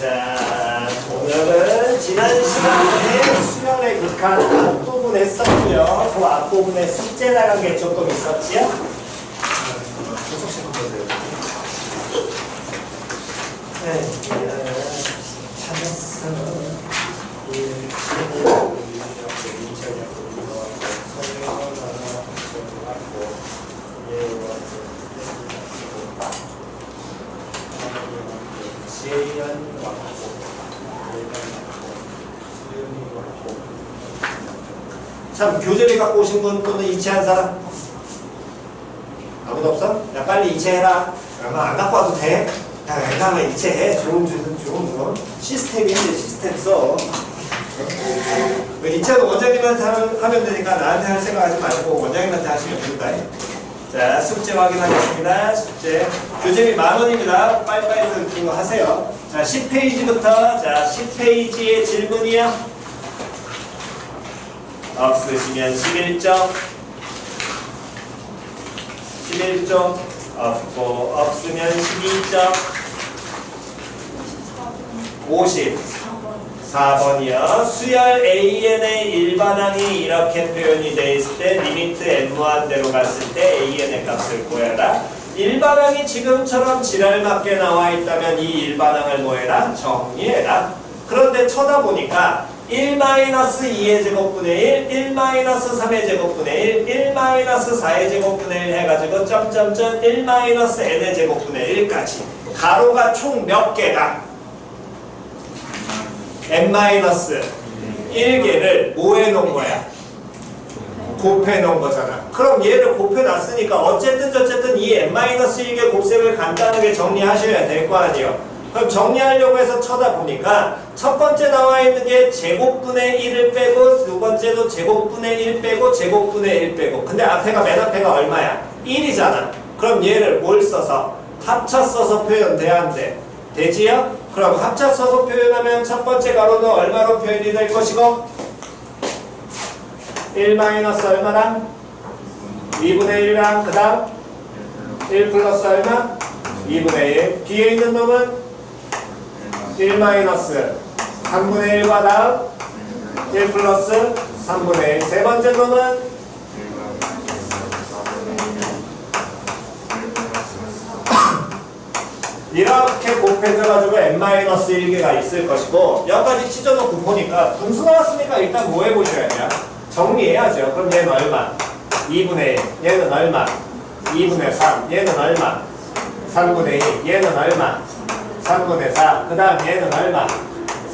자, 오늘은 지난 시간에 수련의 극한 앞부분 했었고요. 그 앞부분에 숙제 나간 게 조금 있었지요? 네, 찾았어. 참 교재를 갖고 오신 분 또는 이체한 사람? 아무도 없어? 야 빨리 이체해라. 안 갖고 와도 돼? 야 웬만하면 이체해. 좋은 시스템인데 시스템 써. 이체도 원장님한테 하면 되니까 나한테 할 생각하지 말고 원장님한테 하시면 됩니다. 자, 숙제 확인하겠습니다. 숙제. 교재비 10,000원입니다. 빨리빨리 그거 하세요. 자, 10페이지부터. 자, 10페이지의 질문이요. 없으시면 11점. 11점. 없고, 없으면 12점. 54번이요. 수열 AN의 일반항이 이렇게 표현이 되어 있을 때 리미트 n 무한대로 갔을 때 AN의 값을 구해라. 일반항이 지금처럼 지랄맞게 나와 있다면 이 일반항을 뭐해라? 정리해라. 그런데 쳐다보니까 1-2의 제곱분의 1, 1-3의 제곱분의 1, 1-4의 제곱분의 1 해가지고 점점점 1-n의 제곱분의 1까지 가로가 총 몇 개가? n-1개를 뭐 해놓은 거야? 곱해놓은 거잖아. 그럼 얘를 곱해놨으니까 어쨌든 이 n-1개 곱셈을 간단하게 정리하셔야 될 거 아니에요. 그럼 정리하려고 해서 쳐다보니까 첫 번째 나와 있는 게 제곱분의 1을 빼고 두 번째도 제곱분의 1 빼고 제곱분의 1 빼고 근데 앞에가 맨 앞에가 얼마야? 1이잖아. 그럼 얘를 뭘 써서? 합쳐 써서 표현돼야 안 돼? 되지요? 그럼 합쳐 써서 표현하면 첫 번째 가로는 얼마로 표현이 될 것이고 1 마이너스 얼마랑? 2분의 1이랑 그 다음 1 플러스 얼마? 2분의 1 뒤에 있는 놈은 1 마이너스 3분의 1과 다음 1 플러스 3분의 1 세 번째 놈은 이렇게 곱해져가지고 n-1개가 있을 것이고 여기까지 찢어놓고 보니까 분수 나왔으니까 일단 뭐 해보셔야 돼요? 정리해야죠. 그럼 얘는 얼마? 2분의 1 얘는 얼마? 2분의 3 얘는 얼마? 3분의 2 얘는 얼마? 3분의 4 그 다음 얘는 얼마?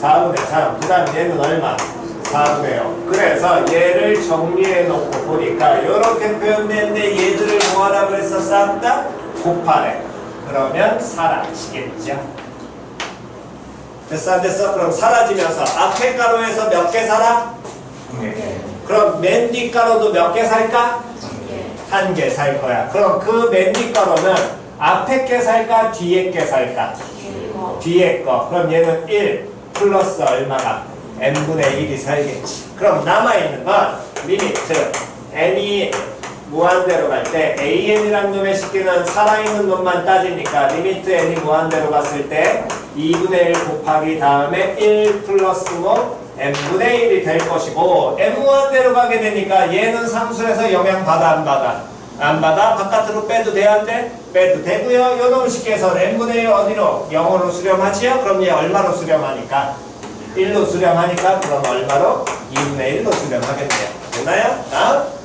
4분의 3 그 다음 얘는 얼마? 4분의 5 그래서 얘를 정리해 놓고 보니까 이렇게 표현되는데 얘들을 뭐하라 그래서 싹 다 곱하래. 그러면 사라지겠죠. 됐어 안 됐어? 그럼 사라지면서 앞에 가로에서 몇 개 살아? 그럼 맨 뒷가로도 몇 개 살까? 1개 살 거야. 그럼 그 맨 뒷가로는 앞에 게 살까? 뒤에 게 살까? 뒤에 거. 그럼 얘는 1 플러스 얼마가? n분의 1이 살겠지. 그럼 남아있는 건 리미트 n이 무한대로 갈 때 an이란 놈의 식기는 살아있는 놈만 따지니까 리미트 n이 무한대로 갔을 때 2분의 1 곱하기 다음에 1 플러스 뭐 n분의 1이 될 것이고 n 무한대로 가게 되니까 얘는 상수에서 영향 받아 안 받아? 안 받아? 바깥으로 빼도 돼 안 돼? 빼도 되고요. 요놈 식기에서 n분의 1 어디로? 0으로 수렴하지요? 그럼 얘 얼마로 수렴하니까? 1로 수렴하니까 그럼 얼마로? 2분의 1로 수렴하겠네요. 됐나요? 다음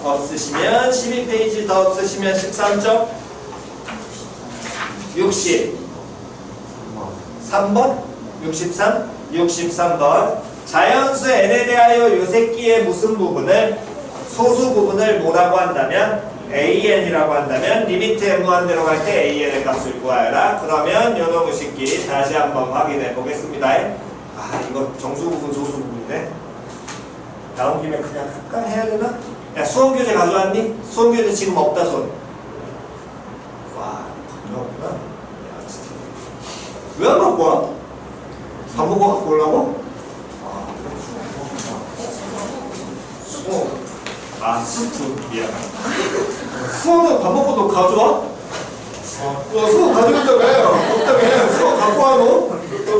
없으시면 12페이지 더 없으시면 13점 63번 63번 자연수 n에 대하여 요 새끼의 무슨 부분을 소수 부분을 뭐라고 한다면 an이라고 한다면 리미트 n 무한대로 갈 때 an의 값을 구하여라. 그러면 요 놈의 새끼 다시 한번 확인해 보겠습니다. 아 이거 정수 부분 소수 부분이네. 나온 김에 그냥 할까 해야 되나? 야 수험교재 가져왔니? 수험교재 지금 없다 손. 와 가져왔구나. 왜 안 갖고 와? 밥 먹고 갖고 오려고? 수프 미안. 수험은 밥 먹고 너 가져와? 수험 가져간다며. 없다며. 수험 갖고 와, 너?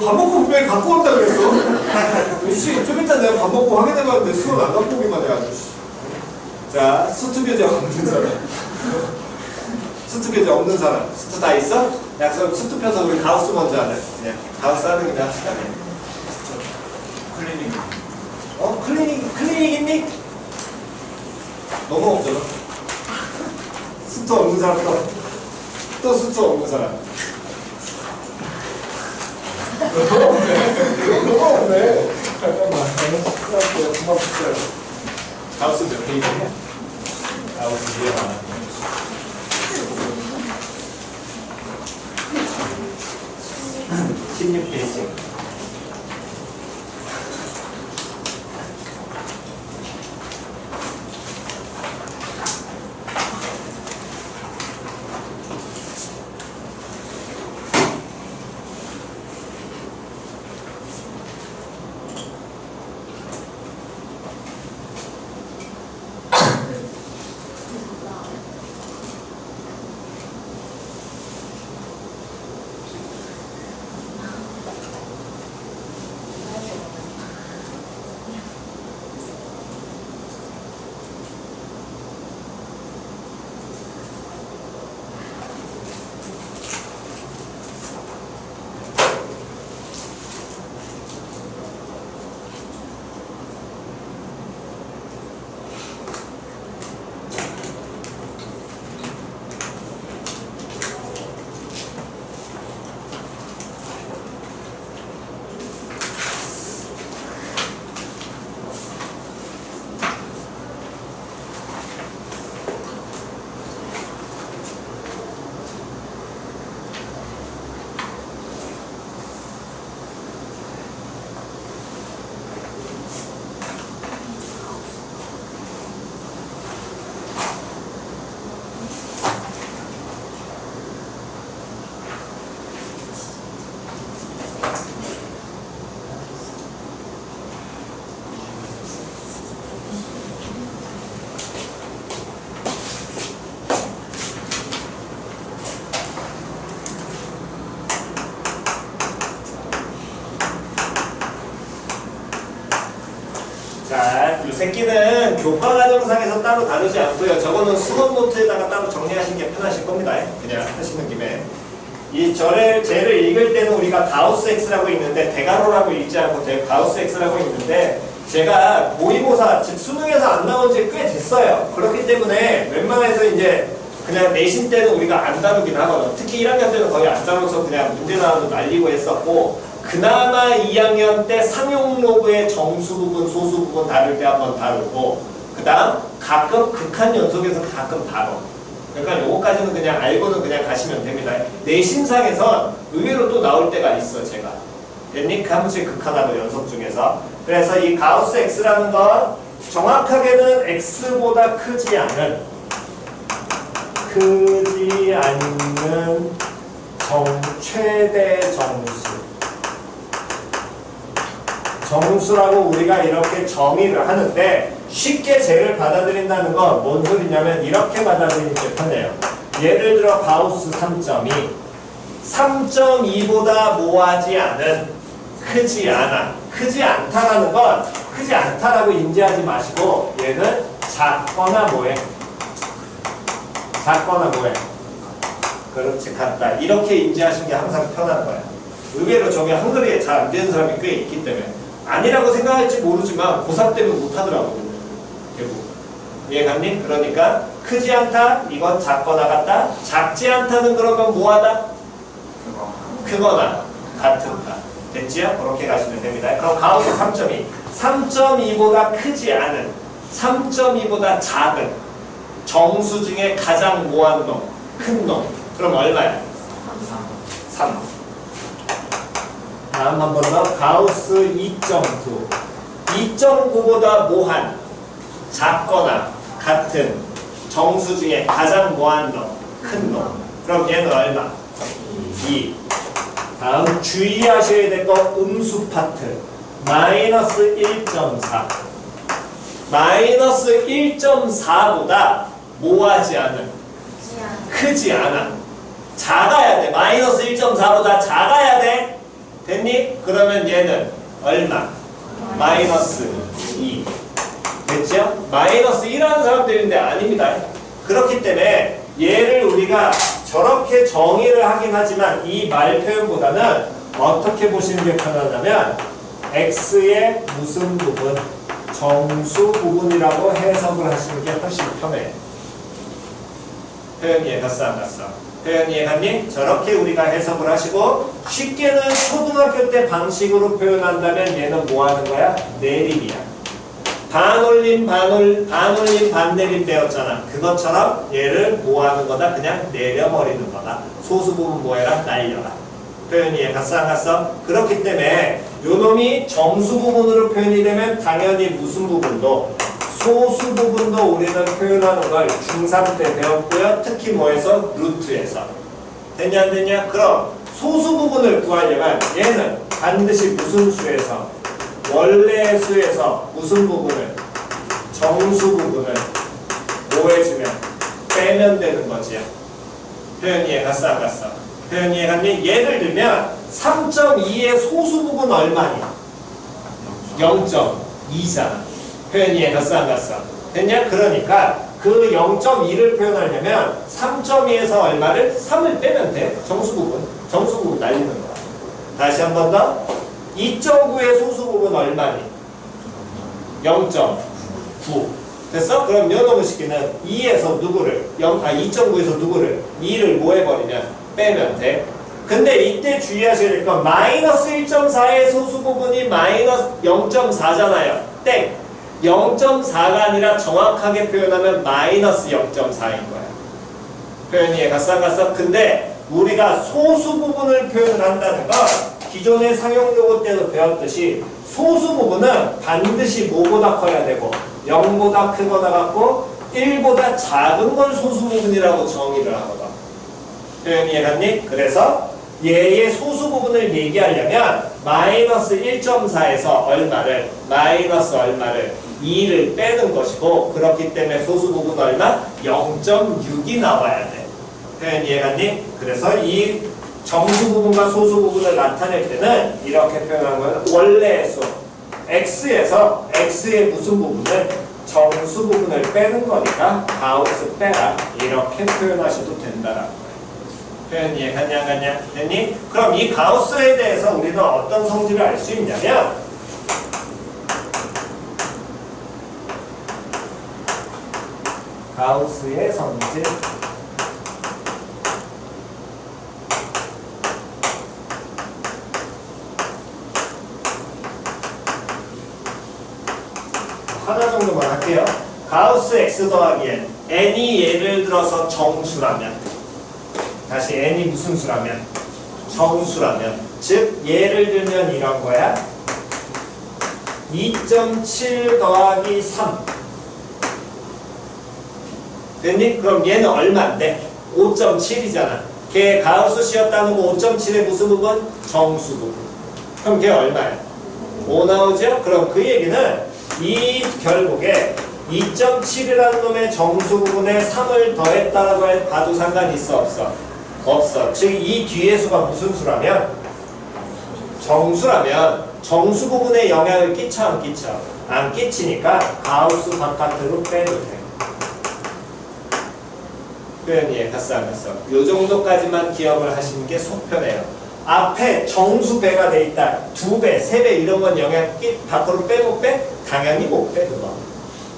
밥 먹고 분명히 갖고 온다 그랬어. 좀 이따 내가 밥 먹고 확인해봤는데 수건 안 갖고 오기만 해, 아저씨. 자, 수트 교재 없는 사람. 수트 교재 없는 사람. 수트 다 있어? 야, 그럼 수트 펴서 우리 가우스 먼저 하자. 그냥 가우스 하는 김에 합시다. 클리닉. 클리닉 있니? 너무 없잖아. 수트 없는 사람 또 수트 없는 사람. 너무 없네. 잠깐만. 가우스 몇 페이지냐? 가우스 뒤에 많아. 16페이지. 자, 이 새끼는 교과과정상에서 따로 다루지 않고요. 저거는 수업 노트에다가 따로 정리하시는 게 편하실 겁니다. 그냥 하시는 김에. 이 쟤를 읽을 때는 우리가 가우스 X라고 있는데 대괄호라고 읽지 않고 가우스 X라고 있는데 제가 모의고사, 즉 수능에서 안 나온 지 꽤 됐어요. 그렇기 때문에 웬만해서 이제 그냥 내신 때는 우리가 안 다루긴 하거든. 특히 1학년 때는 거의 안 다뤄서 그냥 문제 나와도 날리고 했었고 그나마 2학년 때 상용로그의 정수 부분, 소수 부분 다룰 때 한번 다루고 그 다음 가끔 극한 연속에서 가끔 다뤄. 그러니까 요거까지는 그냥 알고는 그냥 가시면 됩니다. 내신상에선 의외로 또 나올 때가 있어 제가. 됐니? 한 번씩 극한하고 연속 중에서. 그래서 이 가우스 X라는 건 정확하게는 X보다 크지 않는 최대 정수라고 우리가 이렇게 정의를 하는데 쉽게 쟤를 받아들인다는 건 뭔 소리냐면 이렇게 받아들이니까 편해요. 예를 들어 가우스 3.2 3.2보다 뭐하지 않은 크지 않아. 크지 않다라는 건 크지 않다라고 인지하지 마시고 얘는 작거나 뭐해? 작거나 뭐해? 그렇지, 같다. 이렇게 인지하시는 게 항상 편한 거야. 의외로 저게 한글에 잘 안 되는 사람이 꽤 있기 때문에 아니라고 생각할지 모르지만 고3 때문에 못하더라고요. 결국. 이해갔니? 그러니까 크지 않다, 이건 작거나 같다. 작지 않다는 그러면 뭐하다? 크거나 같은다. 됐지요? 그렇게 가시면 됩니다. 그럼 가우스 3.2 3.2보다 크지 않은 3.2보다 작은 정수 중에 가장 뭐한 놈? 큰 놈. 그럼 얼마야? 3. 다음 한 번 더. 가우스 2.9 2.9보다 뭐한? 작거나 같은 정수 중에 가장 뭐한 놈? 큰 놈. 그럼 얘는 얼마? 2. 다음 주의하셔야 될 거 음수 파트. 마이너스 1.4. 마이너스 1.4보다 뭐하지 않은? 크지 않아. 작아야 돼. 마이너스 1.4보다 작아야 돼. 됐니? 그러면 얘는 얼마? 마이너스 2. 됐죠? 마이너스 1하는 사람들인데 아닙니다. 그렇기 때문에 얘를 우리가 저렇게 정의를 하긴 하지만 이 말 표현보다는 어떻게 보시는 게 편하냐면 x의 무슨 부분, 정수 부분이라고 해석을 하시는 게 훨씬 편해요. 표현 이해 갔어 안 갔어? 표현 이해 갔니? 저렇게 우리가 해석을 하시고 쉽게는 초등학교 때 방식으로 표현한다면 얘는 뭐 하는 거야? 내림이야. 반올림 반내림 배웠잖아. 그것처럼 얘를 뭐 하는 거다? 그냥 내려버리는 거다. 소수 부분 뭐 해라? 날려라. 표현 이해 갔어 안 갔어? 그렇기 때문에 요놈이 정수 부분으로 표현이 되면 당연히 무슨 부분도 소수 부분도 우리는 표현하는 걸 중3 때 배웠고요. 특히 뭐에서? 루트에서. 됐냐 안 됐냐? 그럼 소수 부분을 구하려면 얘는 반드시 무슨 수에서? 원래 수에서 무슨 부분을? 정수 부분을 뭐 해주면? 빼면 되는 거지요. 표현 이해 갔어 안 갔어? 표현 이해 갔니? 예를 들면 3.2의 소수 부분 얼마니? 0.2잖아. 표현 이해 갔어 안 갔어? 됐냐? 그러니까 그 0.2를 표현하려면 3.2에서 얼마를? 3을 빼면 돼. 정수 부분 날리는 거야. 다시 한 번 더. 2.9의 소수 부분 얼마니? 0.9. 됐어? 그럼 요놈의 식기는 2에서 누구를? 2.9에서 누구를? 2를 뭐 해버리면? 빼면 돼. 근데 이때 주의하셔야 될 건 마이너스 1.4의 소수 부분이 마이너스 0.4잖아요. 땡! 0.4가 아니라 정확하게 표현하면 마이너스 0.4인 거야. 표현 이해 갔어 안 갔어? 근데 우리가 소수 부분을 표현한다는 건 기존의 상용용어 때도 배웠듯이 소수 부분은 반드시 뭐보다 커야 되고 0보다 크거나 같고 1보다 작은 걸 소수 부분이라고 정의를 하거든. 표현 이해 갔니? 그래서 얘의 소수 부분을 얘기하려면 마이너스 1.4에서 얼마를? 마이너스 얼마를? 2를 빼는 것이고 그렇기 때문에 소수 부분 얼마? 0.6이 나와야 돼. 표현 이해 갔니? 그래서 이 정수 부분과 소수 부분을 나타낼 때는 이렇게 표현한 거는 원래의 수 x에서 x의 무슨 부분을? 정수 부분을 빼는 거니까 가우스 빼라 이렇게 표현하셔도 된다라는 거예요. 표현 이해 갔냐 안 갔냐? 됐니? 그럼 이 가우스에 대해서 우리는 어떤 성질을 알 수 있냐면 가우스의 성질 하나 정도만 할게요. 가우스 x 더하기 n n이 예를 들어서 정수라면 다시 n이 무슨 수라면? 정수라면 즉 예를 들면 이런 거야. 2.7 더하기 3 됐니? 그럼 얘는 얼마인데? 5.7이잖아. 걔 가우스 씌었다는 거 5.7의 무슨 부분? 정수 부분. 그럼 걔 얼마야? 5 나오죠? 그럼 그 얘기는 이 결국에 2.7이라는 놈의 정수 부분에 3을 더했다라고 봐도 상관이 있어 없어? 없어. 즉 이 뒤의 수가 무슨 수라면? 정수라면 정수 부분에 영향을 끼쳐 안 끼쳐? 안 끼치니까 가우스 바깥으로 빼도 돼. 표현 이해 갔어 안 갔어? 요 정도까지만 기억을 하시는 게 속 편해요. 앞에 정수 배가 돼 있다. 2배, 3배 이런 건 영향 밖으로 빼 못 빼? 당연히 못 빼 그거.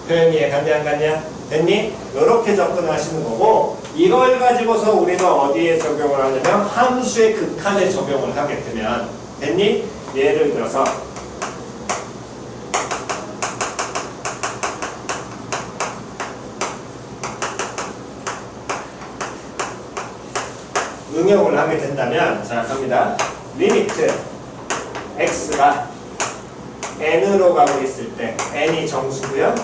표현 이해 갔냐 안 갔냐? 됐니? 이렇게 접근하시는 거고 이걸 가지고서 우리가 어디에 적용을 하냐면 함수의 극한에 적용을 하게 되면 됐니? 예를 들어서 응용을 하게 된다면 자 갑니다. 리미트 x가 n으로 가고 있을 때 n이 정수고요.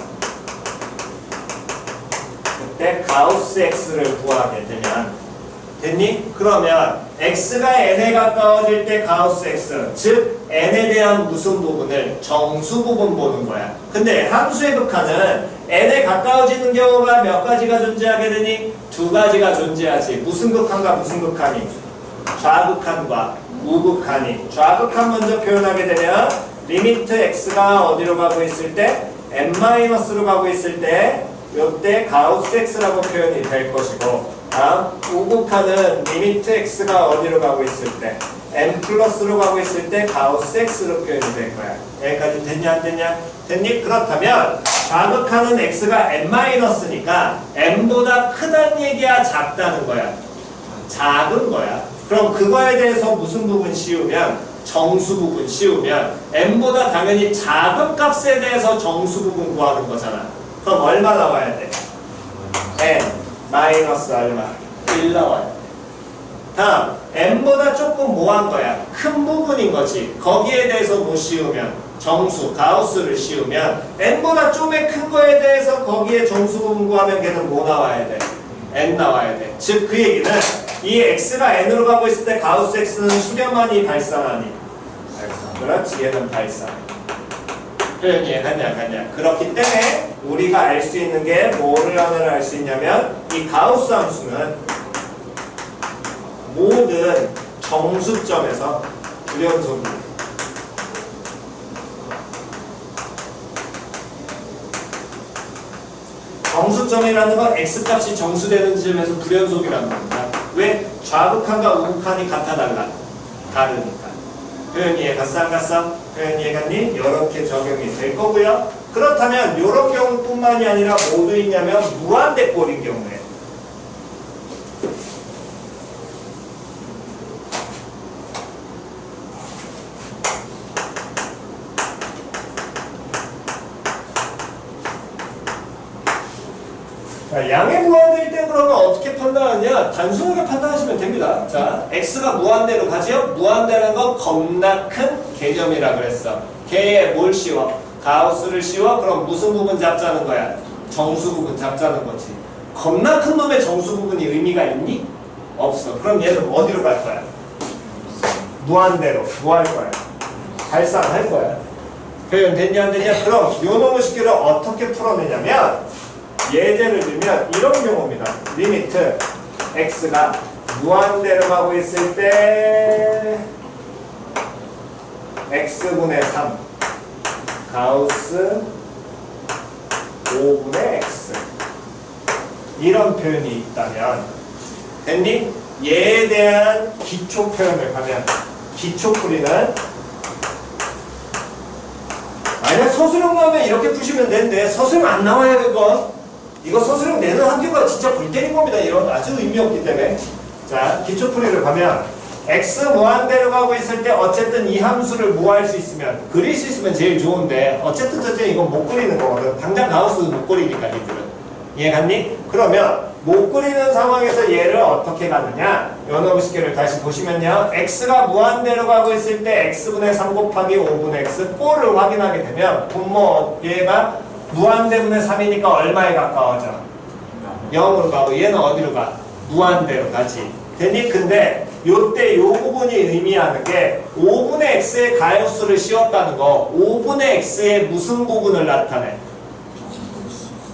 그때 가우스 x를 구하게 되면 됐니? 그러면 x가 n에 가까워질 때 가우스 x 즉 n에 대한 무슨 부분을? 정수 부분 보는 거야. 근데 함수의 극한은 n에 가까워지는 경우가 몇 가지가 존재하게 되니? 2가지가 존재하지. 무슨 극한과 무슨 극한이? 좌극한과 우극한이. 좌극한 먼저 표현하게 되면 리미트 x가 어디로 가고 있을 때 n-로 가고 있을 때 요때 가우스 x라고 표현이 될 것이고, 다음 우극한은 리미트 x가 어디로 가고 있을 때 n 플러스로 가고 있을 때 가우스 x로 표현이 될 거야. 여기까지 됐냐 안 됐냐? 됐니? 그렇다면 좌극한은 x가 n-니까 n보다 크다는 얘기야 작다는 거야? 작은 거야. 그럼 그거에 대해서 무슨 부분 씌우면 정수 부분 씌우면 n보다 당연히 작은 값에 대해서 정수 부분 구하는 거잖아. 그럼 얼마 나와야 돼? n 마이너스 얼마? 1 나와야 돼. 다음 n보다 조금 뭐한 거야? 큰 부분인 거지. 거기에 대해서 뭐 씌우면? 정수, 가우스를 씌우면 n보다 좀의 큰 거에 대해서 거기에 정수 부분 구하면 걔는 뭐 나와야 돼? n 나와야 돼. 즉 그 얘기는 이 x가 n으로 가고 있을 때 가우스 x는 수렴하니 발산하니? 그렇지, 얘는 발산. 표현이 이해가냐? 그렇기 때문에 우리가 알 수 있는 게 뭐를 하면 알 수 있냐면 이 가우스 함수는 모든 정수점에서 불연속이 정수점이라는 건 x값이 정수되는 지점에서 불연속이라는 겁니다. 왜? 좌극한과 우극한이 같아 달라? 다르니까. 표현이 이해갔어 안 갔어? 표현이 이해갔니? 이렇게 적용이 될 거고요. 그렇다면 이런 경우뿐만이 아니라 뭐도 있냐면 무한대꼴인 경우에 자, 양의 무한대일 때 그러면 어떻게 판단하냐? 단순하게 판단하시면 됩니다. 자, x가 무한대로 가죠? 무한대라는 건 겁나 큰 개념이라 그랬어. 걔에 뭘 씌워? 가우스를 씌워? 그럼 무슨 부분 잡자는 거야? 정수 부분 잡자는 거지. 겁나 큰 놈의 정수 부분이 의미가 있니? 없어. 그럼 얘는 어디로 갈 거야? 무한대로. 뭐 할 거야? 발산할 거야. 표현 됐냐 안 됐냐? 그럼 요 놈의 식기를 어떻게 풀어내냐면 예제를 들면 이런 경우입니다. 리미트 x가 무한대로 가고 있을 때 x분의 3 가우스 5분의 x 이런 표현이 있다면 됐니? 얘에 대한 기초 표현을 하면 기초풀이는 만약 서술형 나오면 이렇게 푸시면 되는데 서술형 안 나와요 이거 서술형 내는 학교가 진짜 골 때린 겁니다. 이런 아주 의미 없기 때문에. 자, 기초풀이를 가면 x 무한대로 가고 있을 때 어쨌든 이 함수를 뭐 할 수 있으면 그릴 수 있으면 제일 좋은데 어쨌든 이건 못 그리는 거거든. 당장 가우스도 못 그리니까 니들은. 이해갔니? 그러면 못 그리는 상황에서 얘를 어떻게 가느냐? 요놈의 식기를 다시 보시면요. x가 무한대로 가고 있을 때 x분의 3 곱하기 5분의 x 꼴을 확인하게 되면 분모 얘가 무한대분의 3이니까 얼마에 가까워져? 0으로 가고 얘는 어디로 가? 무한대로 가지. 되니? 근데 요때 요 부분이 의미하는 게 5분의 x의 가역수를 씌웠다는 거 5분의 x의 무슨 부분을 나타내?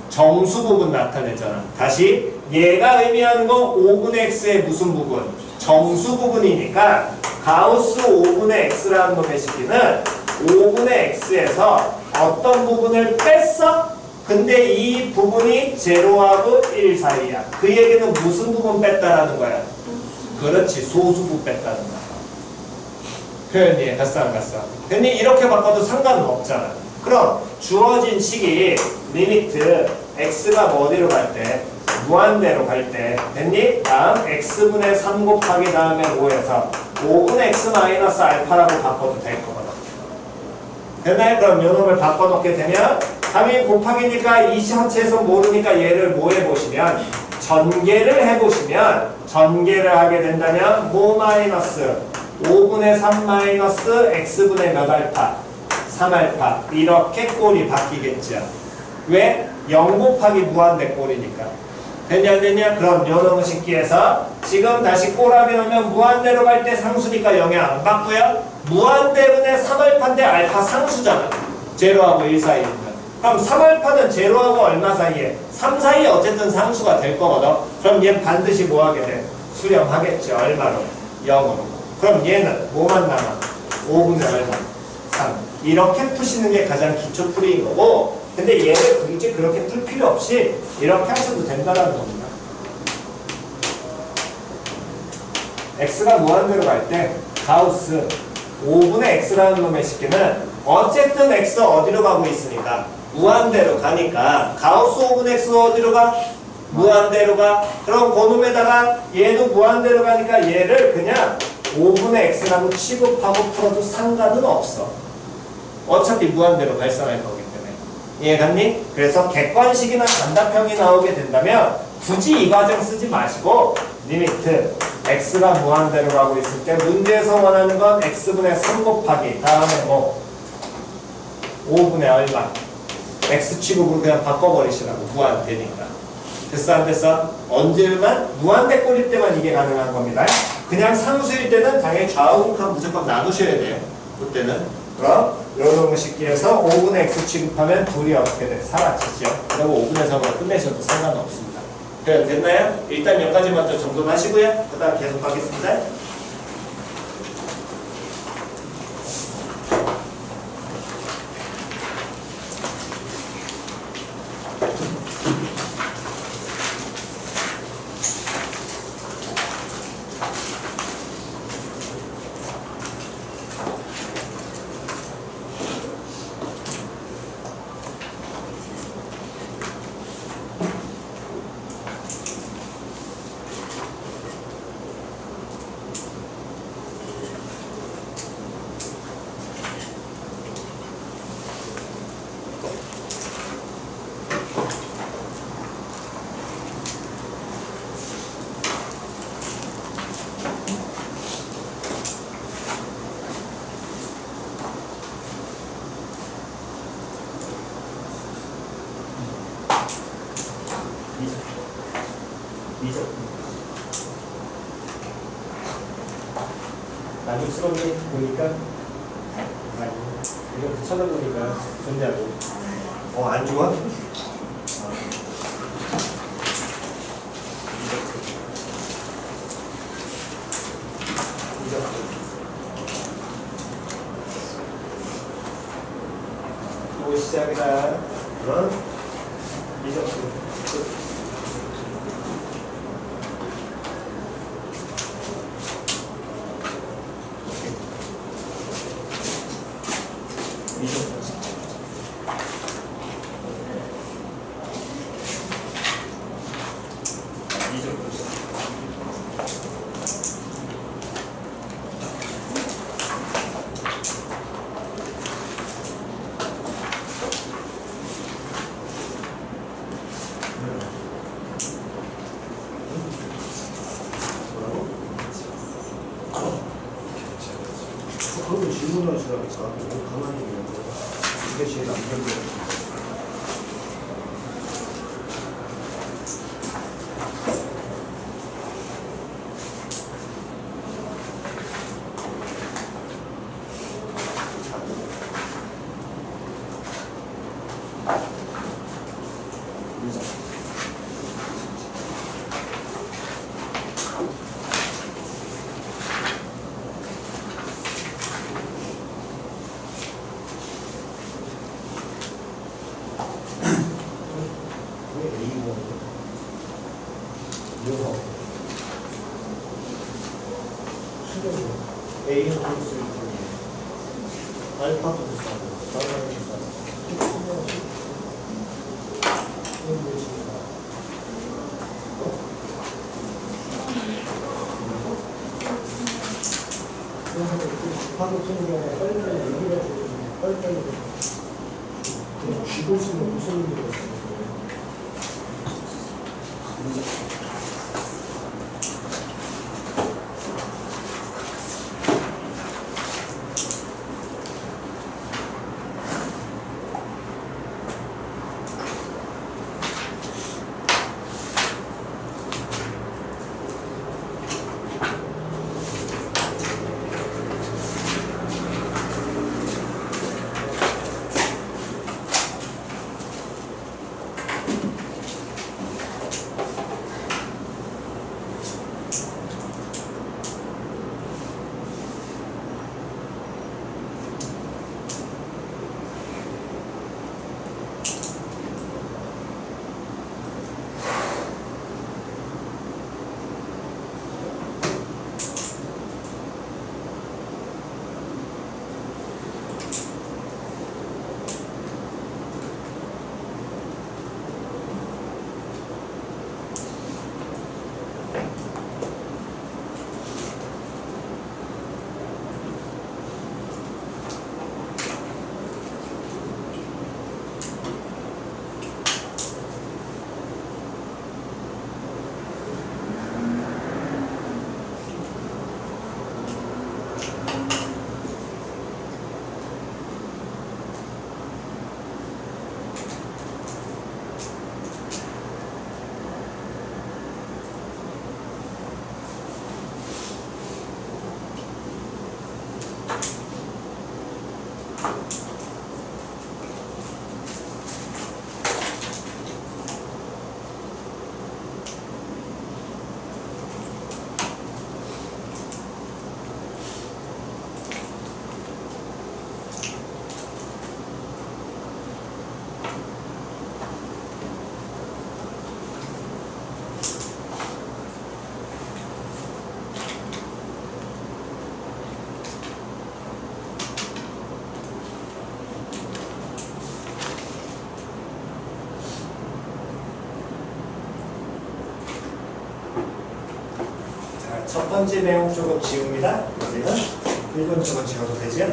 정수 부분 나타내잖아. 다시 얘가 의미하는 거 5분의 x의 무슨 부분? 정수 부분이니까 가우스 5분의 x라는 놈의 식기는 5분의 x에서 어떤 부분을 뺐어? 근데 이 부분이 0하고 1 사이야. 그 얘기는 무슨 부분 뺐다라는 거야? 그렇지, 소수부 뺐다는 거야. 표현 이해 갔어 안 갔어? 괜히 이렇게 바꿔도 상관은 없잖아. 그럼 주어진 식이 리미트 x가 뭐 어디로 갈 때? 무한대로 갈 때 됐니? 다음 x분의 3 곱하기 다음에 5에서 5분의 x 마이너스 알파라고 바꿔도 될 거거든. 됐나요? 그럼 요 놈을 바꿔놓게 되면 3이 곱하기니까 이 자체에서 모르니까 얘를 뭐 해보시면 전개를 해보시면 전개를 하게 된다면 뭐 마이너스 5분의 3 마이너스 x분의 몇 알파? 3알파 이렇게 꼴이 바뀌겠죠. 왜? 0 곱하기 무한대 꼴이니까. 됐냐 안 됐냐? 그럼 요 놈의 식기에서 지금 다시 꼴하게 하면 무한대로 갈 때 상수니까 영향 안 받고요. 무한대분의 3알파인데 알파 상수잖아. 0하고 1 사이니까. 그럼 3알파는 0하고 얼마 사이에? 3 사이에 어쨌든 상수가 될 거거든. 그럼 얘 반드시 뭐 하게 돼? 수렴하겠죠. 얼마로? 0으로. 그럼 얘는 뭐만 남아? 5분의 얼마? 3. 이렇게 푸시는 게 가장 기초 풀이인 거고, 근데 얘를 굳이 그렇게 풀 필요 없이 이렇게 하셔도 된다는 겁니다. x가 무한대로 갈 때 가우스 5분의 x라는 놈의 식기는 어쨌든 x 어디로 가고 있으니까 무한대로 가니까 가우스 5분의 x 어디로 가? 무한대로 가. 그럼 그놈에다가 얘도 무한대로 가니까 얘를 그냥 5분의 x라고 취급하고 풀어도 상관은 없어. 어차피 무한대로 발산할 거기 때문에. 이해갔니? 그래서 객관식이나 단답형이 나오게 된다면 굳이 이 과정 쓰지 마시고 리미트 x가 무한대로 가고 있을 때 문제에서 원하는 건 x분의 3 곱하기 다음에 뭐 5분의 얼마 x 취급으로 그냥 바꿔버리시라고. 무한대니까. 됐어 안 됐어? 언제만? 무한대 꼴일 때만 이게 가능한 겁니다. 그냥 상수일 때는 당연히 좌우극한 무조건 나누셔야 돼요. 그때는. 그럼 이런 식기에서 5분의 x 취급하면 둘이 어떻게 돼? 사라지죠. 그리고 5분의 3으로 끝내셔도 상관없습니다. 그래 됐나요? 일단 여기까지 먼저 정돈하시고요. 그 다음 계속 하겠습니다. 만족스럽게 보니까 이렇게 쳐다보니까 좋냐고. 안 좋아? 또 시작이다. 이적수. 그런 질문을 하시라니까 가만히 있는 거 이게 제일 안전해요. A는 플러스 1 알파도 비싸고 다음에 비싸고 이건 몇입니까? 그래서 곱하기 쓰는 경우에 빨리빨리 얘기를 해주고 빨리빨리 그냥 쥐고 있으면 무슨 일이 있어요? 첫 번째 내용 조금 지웁니다. 여기는 1번 쪽은 지워도 되죠?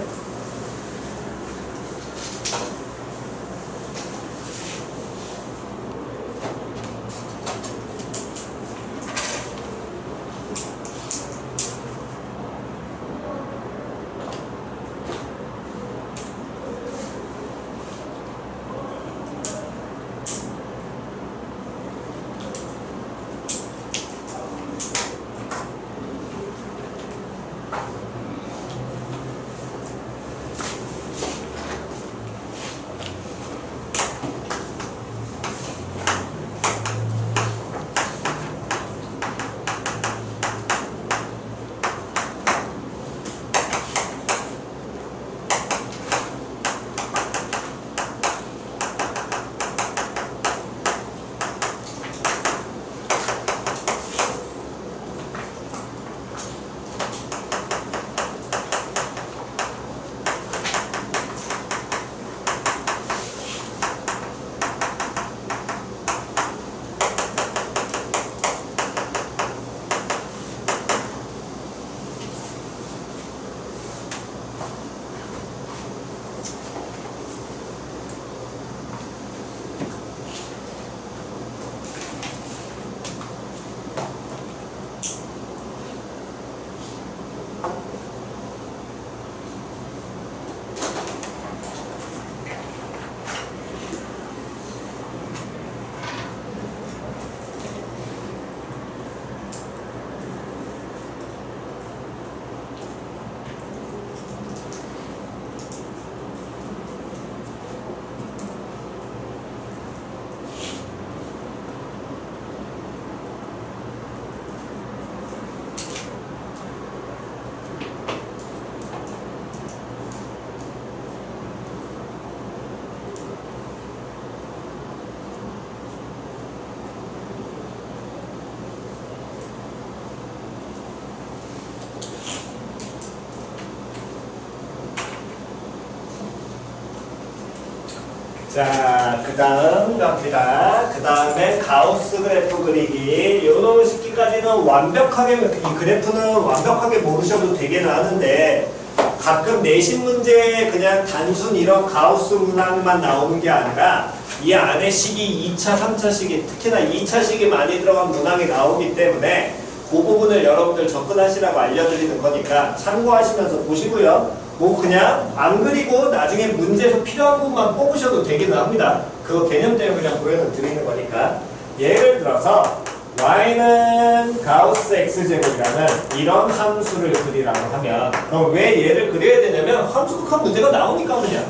자, 그 다음 갑니다. 그 다음에 가우스 그래프 그리기. 요놈 식기까지는 완벽하게, 이 그래프는 완벽하게 모르셔도 되긴 하는데, 가끔 내신 문제에 그냥 단순 이런 가우스 문항만 나오는 게 아니라, 이 안에 식이 2차, 3차 식이, 특히나 2차 식이 많이 들어간 문항이 나오기 때문에, 그 부분을 여러분들 접근하시라고 알려드리는 거니까 참고하시면서 보시고요. 뭐 그냥 안 그리고 나중에 문제에서 필요한 부분만 뽑으셔도 되기는 합니다. 그거 개념 때문에 그냥 보여드리는 거니까. 예를 들어서 y는 가우스 x제곱이라는 이런 함수를 그리라고 하면 그럼 왜 얘를 그려야 되냐면 함수극한 문제가 나오니까 그냥.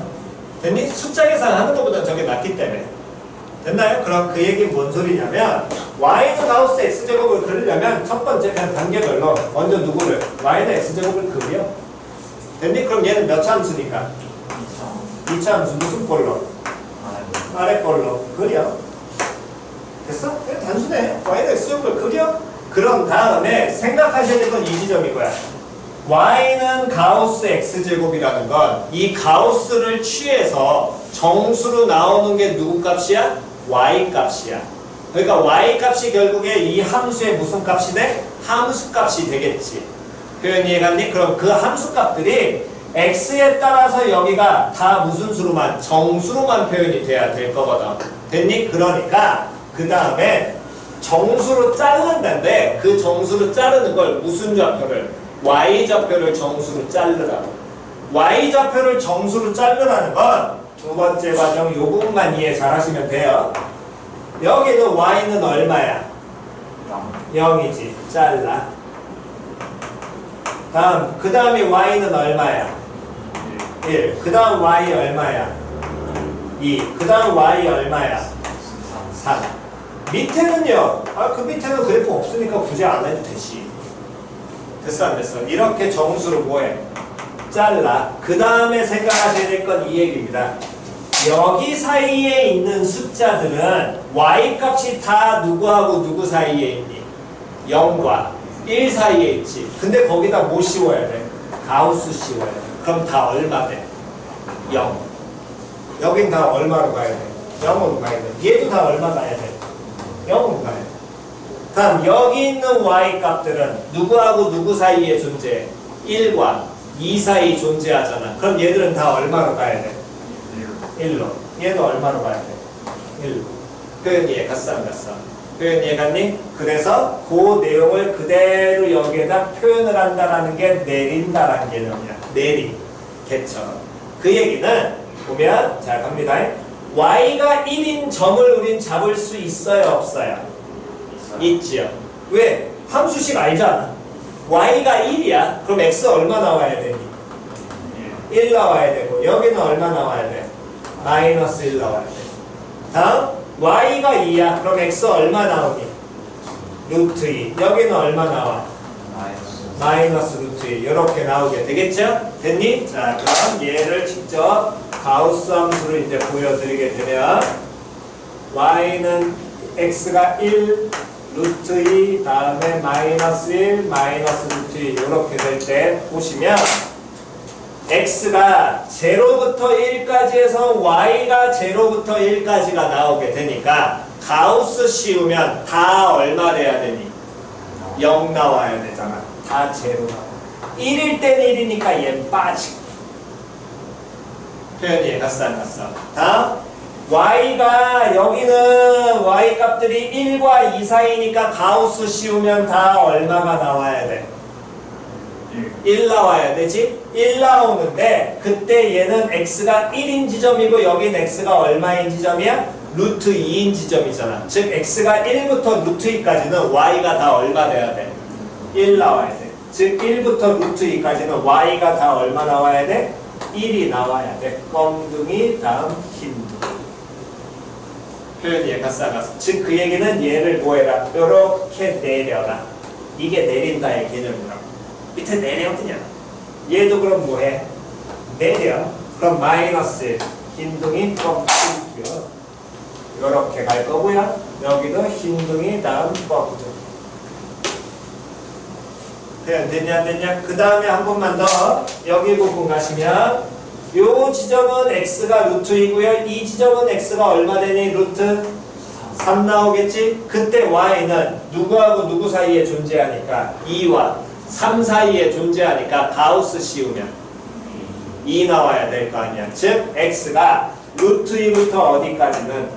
됐니? 숫자 계산하는 것보다 저게 낫기 때문에. 됐나요? 그럼 그 얘기 뭔 소리냐면 y는 가우스 x제곱을 그리려면 첫 번째 그냥 단계별로 먼저 누구를? y는 x제곱을 그려. 됐니? 그럼 얘는 몇 차 함수니까? 2차 함수 무슨 꼴로? 아래 꼴로 그려. 됐어? 그냥 단순해. y는 x제곱을 그려. 그런 다음에 생각하셔야 될 건 이 지점이고요. y는 가우스 x제곱이라는 건 이 가우스를 취해서 정수로 나오는 게 누구 값이야? y 값이야. 그러니까 y 값이 결국에 이 함수의 무슨 값이 돼? 함수 값이 되겠지. 표현 이해갔니? 그럼 그 함수 값들이 x에 따라서 여기가 다 무슨 수로만? 정수로만 표현이 돼야 될 거거든. 됐니? 그러니까 그 다음에 정수로 자른다는데 그 정수로 자르는 걸 무슨 좌표를? y좌표를 정수로 자르라고. y좌표를 정수로 자르라는 건 두 번째 과정 요 부분만 이해 잘 하시면 돼요. 여기는 y는 얼마야? 0이지. 잘라. 다음, 그 다음에 y는 얼마야? 1. 그 다음 y 얼마야? 2. 그 다음 y 얼마야? 3. 밑에는요? 그 밑에는 그래프 없으니까 굳이 안 해도 되지. 됐어, 안 됐어? 이렇게 정수로 뭐해? 잘라. 그 다음에 생각하셔야 될 건 이 얘기입니다. 여기 사이에 있는 숫자들은 y 값이 다 누구하고 누구 사이에 있니? 0과 1 사이에 있지. 근데 거기다 뭐 씌워야 돼? 가우스 씌워야 돼. 그럼 다 얼마 돼? 0. 여긴 다 얼마로 가야 돼? 0으로 가야 돼. 얘도 다 얼마 가야 돼? 0으로 가야 돼. 그럼 여기 있는 y 값들은 누구하고 누구 사이에 존재해? 1과 2 사이 존재하잖아. 그럼 얘들은 다 얼마로 가야 돼? 1로. 얘도 얼마로 가야 돼? 1로. 표현 이해 갔어 안 갔어? 표현 이해 갔니? 그래서 그 내용을 그대로 여기에다 표현을 한다라는 게 내린다라는 개념이야. 내림. 개처럼. 그 얘기는 보면 자 갑니다. y가 1인 점을 우린 잡을 수 있어요 없어요? 있지요. 왜? 함수식 알잖아. y가 1이야. 그럼 x 얼마 나와야 되니? 1 나와야 되고 여기는 얼마 나와야 돼? 마이너스 1 나와야 돼. 다음 y가 2야. 그럼 x 얼마 나오니? 루트 2. 여기는 얼마 나와? 마이너스 루트 2. 이렇게 나오게 되겠죠? 됐니? 자 그럼 얘를 직접 가우스 함수로 이제 보여드리게 되면 y는 x가 1 루트 2 다음에 마이너스 1 마이너스 루트 2 이렇게 될 때 보시면 x가 0부터 1까지 해서 y가 0부터 1까지가 나오게 되니까 가우스 씌우면 다 얼마 돼야 되니? 0 나와야 되잖아. 다 0 나와. 1일 땐 1이니까 얘 빠지고. 표현이 갔어 안 갔어? 다음 y가 여기는 y 값들이 1과 2 사이니까 가우스 씌우면 다 얼마가 나와야 돼? 1 나와야 되지? 1 나오는데 그때 얘는 x가 1인 지점이고 여긴 x가 얼마인 지점이야? 루트 2인 지점이잖아. 즉 x가 1부터 루트 2까지는 y가 다 얼마 돼야 돼? 1 나와야 돼. 즉 1부터 루트 2까지는 y가 다 얼마 나와야 돼? 1이 나와야 돼. 껌둥이 다음 흰둥이. 표현이 갔어 안 갔어? 즉 그 얘기는 얘를 뭐해라? 요렇게 내려라. 이게 내린다의 개념이라고. 밑에 내려 그냥. 얘도 그럼 뭐해? 내려. 그럼 마이너스 흰둥이 껌둥이고요. 요렇게 갈 거고요. 여기도 흰둥이 다음 껌둥이. 표현 됐냐 안 됐냐? 그 다음에 한 번만 더 여기 부분 가시면 요 지점은 x가 루트 2고요. 이 지점은 x가 얼마 되니? 루트 3 나오겠지? 그때 y는 누구하고 누구 사이에 존재하니까 2와 3 사이에 존재하니까 가우스 씌우면 2 나와야 될 거 아니야. 즉 x가 루트 2부터 어디까지는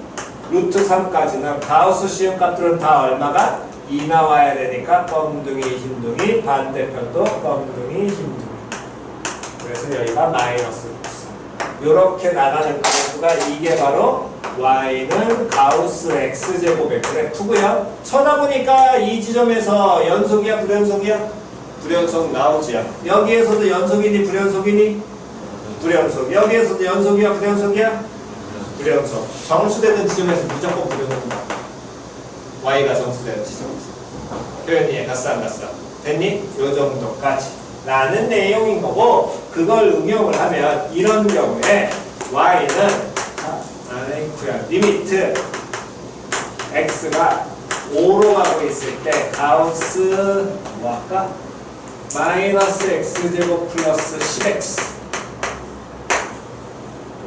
루트 3까지는 가우스 씌운 값들은 다 얼마가? 2 나와야 되니까 껌둥이 흰둥이 반대편도 껌둥이 흰둥이. 그래서 여기가 마이너스 이렇게 나가는 그래프가 이게 바로 y는 가우스 x제곱의 그래프고요. 쳐다보니까 이 지점에서 연속이야 불연속이야? 불연속 나오지요. 여기에서도 연속이니 불연속이니? 불연속. 여기에서도 연속이야 불연속이야? 불연속. 정수되는 지점에서 무조건 불연속이다. y가 정수되는 지점에서. 표현이 이해 갔어 안 갔어? 됐니? 요 정도까지 라는 내용인 거고 그걸 응용을 하면 이런 경우에 y는 리미트 x가 5로 가고 있을 때 가우스 뭐 할까? 마이너스 x제곱 플러스 10x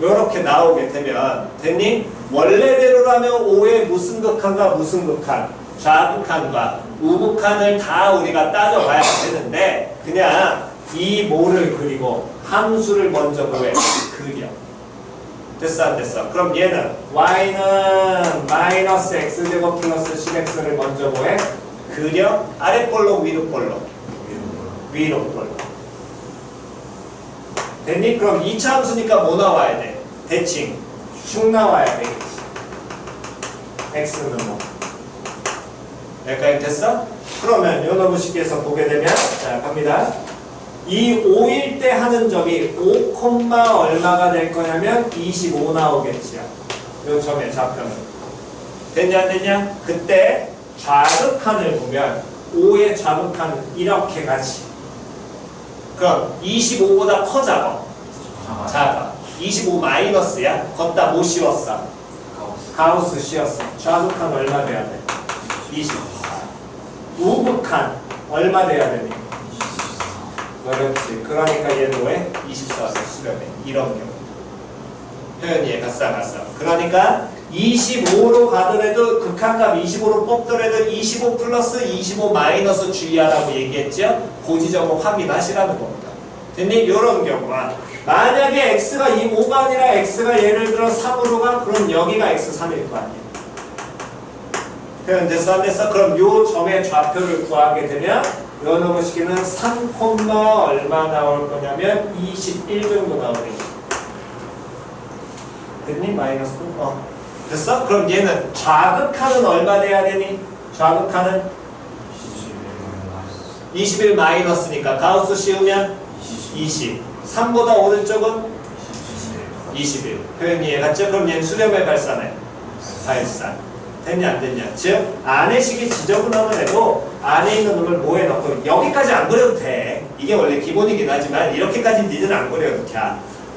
요렇게 나오게 되면 됐니? 원래대로라면 5의 무슨 극한과 무슨 극한? 좌극한과 우극한을 다 우리가 따져봐야 되는데 그냥 이 모를 그리고 함수를 먼저 뭐해? 그려. 됐어 안 됐어? 그럼 얘는 y는 마이너스 x제곱 플러스 10x를 먼저 뭐해? 그려? 아랫볼로 위로 볼로? 위로 볼로. 됐니? 그럼 2차 함수니까 뭐 나와야 돼? 대칭 슉 나와야 되겠지. x는 뭐? 여기까지 됐어? 그러면 요 너무 쉽게 해서 보게 되면 자 갑니다. 이 5일 때 하는 점이 5, 얼마가 될 거냐면 25 나오겠지요. 요 점의 좌표는. 됐냐 안 됐냐? 그때 좌극한을 보면 5의 좌극한은 이렇게 가지. 그럼 25보다 커 작아? 작아. 25 마이너스야? 걷다 못 씌웠어? 가우스 씌웠어. 좌극한 얼마 돼야 돼? 24. 우극한 얼마 돼야 되니? 그렇지. 그러니까 얘는 왜? 24세 수렴해. 이런 경우. 표현이 갔어 안 갔어? 그러니까 25로 가더라도 극한값 25로 뽑더라도 25 플러스 25 마이너스 주의하라고 얘기했죠? 그 지점을 확인하시라는 겁니다. 됐니? 이런 경우가 만약에 x가 5가 아니라 x가 예를 들어 3으로 가 그럼 여기가 x3일 거 아니에요. 표현됐어 안 됐어? 그럼 요 점의 좌표를 구하게 되면 요 놈의 식기는 3, 얼마 나올 거냐면 21 정도 나오네요. 됐니? 마이너스 9. 됐어? 그럼 얘는 좌극하는 얼마 돼야 되니? 좌극하는 21 마이너스니까 가우스 씌우면 20. 3보다 오른쪽은 21. 표현 이해갔죠? 그럼 얘는 수렴의 발산해. 발산. 됐냐 안 됐냐? 즉 안에 식이 지저분하면 해도 안에 있는 놈을 뭐에 넣고 여기까지 안 그려도 돼. 이게 원래 기본이긴 하지만 이렇게까지 니들 안 그려도 돼.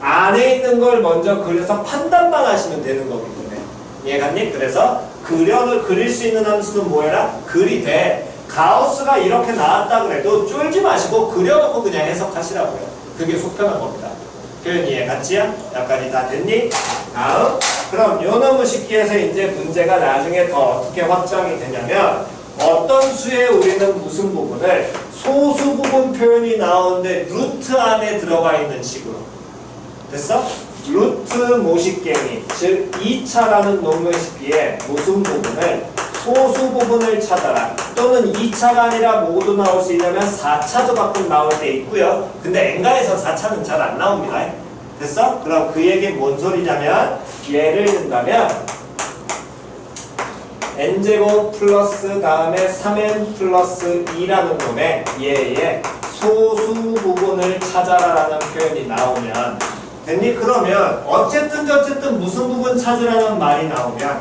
안에 있는 걸 먼저 그려서 판단만 하시면 되는 거기 때문에 이해갔니? 그래서 그릴 수 있는 함수는 뭐해라? 글이 돼. 가우스가 이렇게 나왔다 그래도 쫄지 마시고 그려놓고 그냥 해석하시라고요. 그게 속편한 겁니다. 표현 이해갔지요? 여기까지 다 됐니? 다음 그럼 요 놈의 식기에서 이제 문제가 나중에 더 어떻게 확장이 되냐면 어떤 수에 우리는 무슨 부분을 소수 부분 표현이 나오는데 루트 안에 들어가 있는 식으로 됐어? 루트 모식갱이 즉 2차라는 놈의 식기에 무슨 부분을 소수 부분을 찾아라 또는 2차가 아니라 모두 나올 수 있냐면 4차도 가끔 나올 때 있고요. 근데 엔가에서 4차는 잘 안 나옵니다. 됐어? 그럼 그 얘기 뭔 소리냐면 예를 든다면 n제곱 플러스 다음에 3n 플러스 2라는 놈에 얘의 소수 부분을 찾아라라는 표현이 나오면 됐니? 그러면 어쨌든 무슨 부분 찾으라는 말이 나오면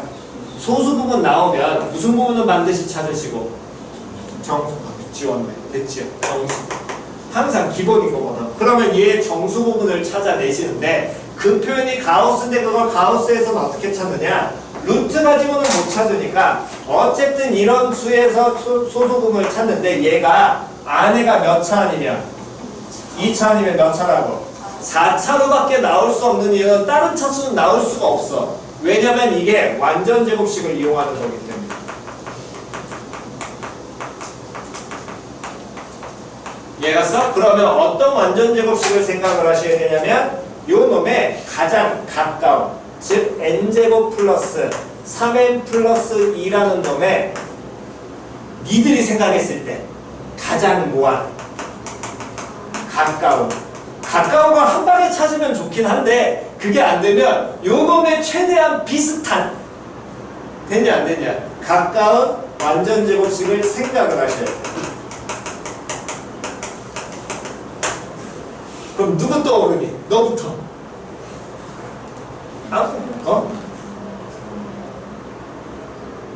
소수 부분 나오면 무슨 부분은 반드시 찾으시고 정수 지웠네 됐지요? 정수 항상 기본인 거거든. 그러면 얘 정수 부분을 찾아내시는데 그 표현이 가우스인데 그걸 가우스에서는 어떻게 찾느냐? 루트 가지고는 못 찾으니까 어쨌든 이런 수에서 소수 부분을 찾는데 얘가 안에가 몇 차 아니면 2차 아니면 몇 차라고? 4차로밖에 나올 수 없는 이유는 다른 차수는 나올 수가 없어. 왜냐면 이게 완전 제곱식을 이용하는 거기 때문에. 이해갔어? 그러면 어떤 완전 제곱식을 생각을 하셔야 되냐면 요 놈의 가장 가까운 즉 n제곱 플러스 3n 플러스 2라는 놈의 니들이 생각했을 때 가장 뭐한 가까운 걸 한 방에 찾으면 좋긴 한데 그게 안 되면 요 놈의 최대한 비슷한 되냐 안 되냐 가까운 완전 제곱식을 생각을 하셔야 돼. 그럼 누구 떠오르니? 너부터.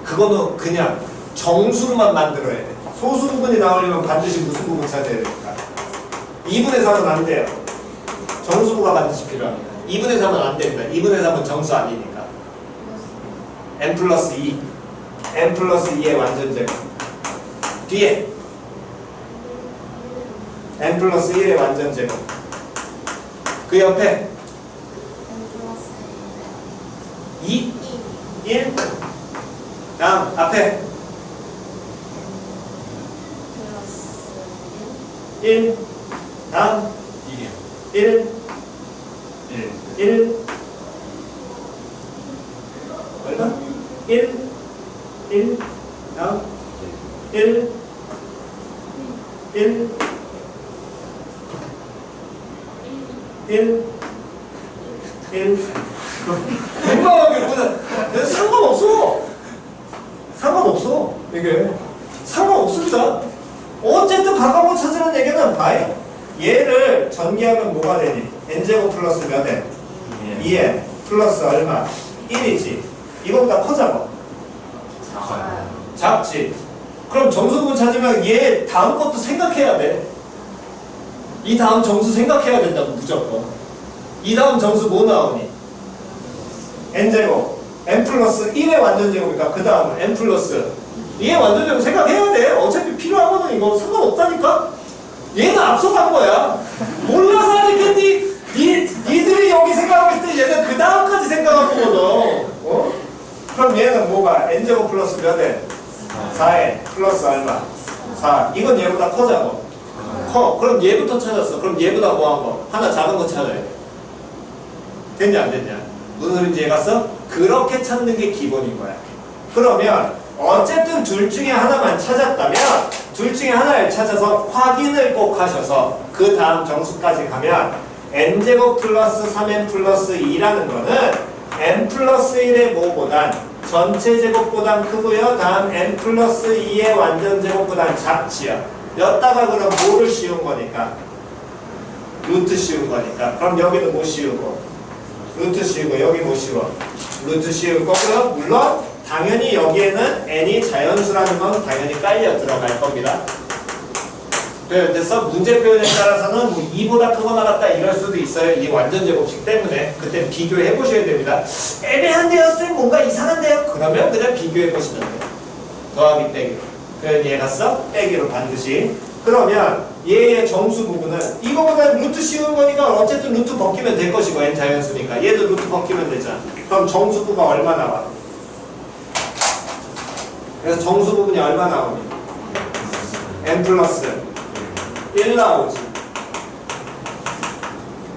그거는 그냥 정수로만 만들어야 돼. 소수 부분이 나오려면 반드시 무슨 부분 찾아야 되니까. 2분의 3은 안 돼요. 정수부가 반드시 필요합니다. 2분의 3은 안 됩니다. 2분의 3은 정수 아니니까. n 플러스 2. n 플러스 2의 완전 제곱. 뒤에 n 플러스 1의 완전 제곱. 그 옆에 2, 1 다음 앞에 1 다음 1 1 얼마? 1 다음 1 민망하게 상관없어 이게 상관없습니다. 어쨌든 가까운 거 찾으라는 얘기는 봐요. 얘를 전개하면 뭐가 되니? n제곱 플러스 몇 n? 2n 플러스 얼마? 1이지. 이거보다 커 작아? 작지. 그럼 정수분 찾으면 얘 다음 것도 생각해야 돼. 이 다음 정수 생각해야 된다고 무조건. 이 다음 정수 뭐 나오니? n제곱 n 플러스 1의 완전제곱이니까 그 다음은 n 플러스 2의 완전제곱 생각해야 돼. 어차피 필요하거든. 이거 상관없다니까. 얘는 앞서간 거야. 몰라서 하니까 니들이 여기 생각하고 있을 때 얘는 그 다음까지 생각한 거거든. 몇 n? 4n 플러스 얼마? 4. 이건 얘보다 커자고. 커. 그럼 얘부터 찾았어. 그럼 얘보다 뭐한 거? 하나 작은 거 찾아야 돼. 됐냐 안 됐냐? 무슨 소린지 이해갔어? 그렇게 찾는 게 기본인 거야. 그러면 어쨌든 둘 중에 하나만 찾았다면 둘 중에 하나를 찾아서 확인을 꼭 하셔서 그 다음 정수까지 가면 n제곱 플러스 3n 플러스 2라는 거는 n 플러스 1의 뭐보단 전체 제곱보단 크고요. 다음 n 플러스 2의 완전 제곱보단 작지요. 였다가 그럼 뭐를 씌운 거니까? 루트 씌운 거니까. 그럼 여기도 뭐 씌우고? 루트 씌우고 여기 뭐 씌워? 루트 씌울 거고요. 물론 당연히 여기에는 n이 자연수라는 건 당연히 깔려 들어갈 겁니다. 그래서 문제 표현에 따라서는 뭐 2보다 크거나 같다 이럴 수도 있어요. 이 완전 제곱식 때문에. 그때 비교해 보셔야 됩니다. 애매한데요? 쌤 뭔가 이상한데요? 그러면 그냥 비교해 보시면 돼요. 더하기 빼기. 그럼 이해 갔어? 빼기로 반드시. 그러면 얘의 정수 부분은 이거보다 루트 씌운 거니까 어쨌든 루트 벗기면 될 것이고 n 자연수니까 얘도 루트 벗기면 되잖아. 그럼 정수부가 얼마 나와? 그래서 정수 부분이 얼마 나오니? n 플러스 1 나오지.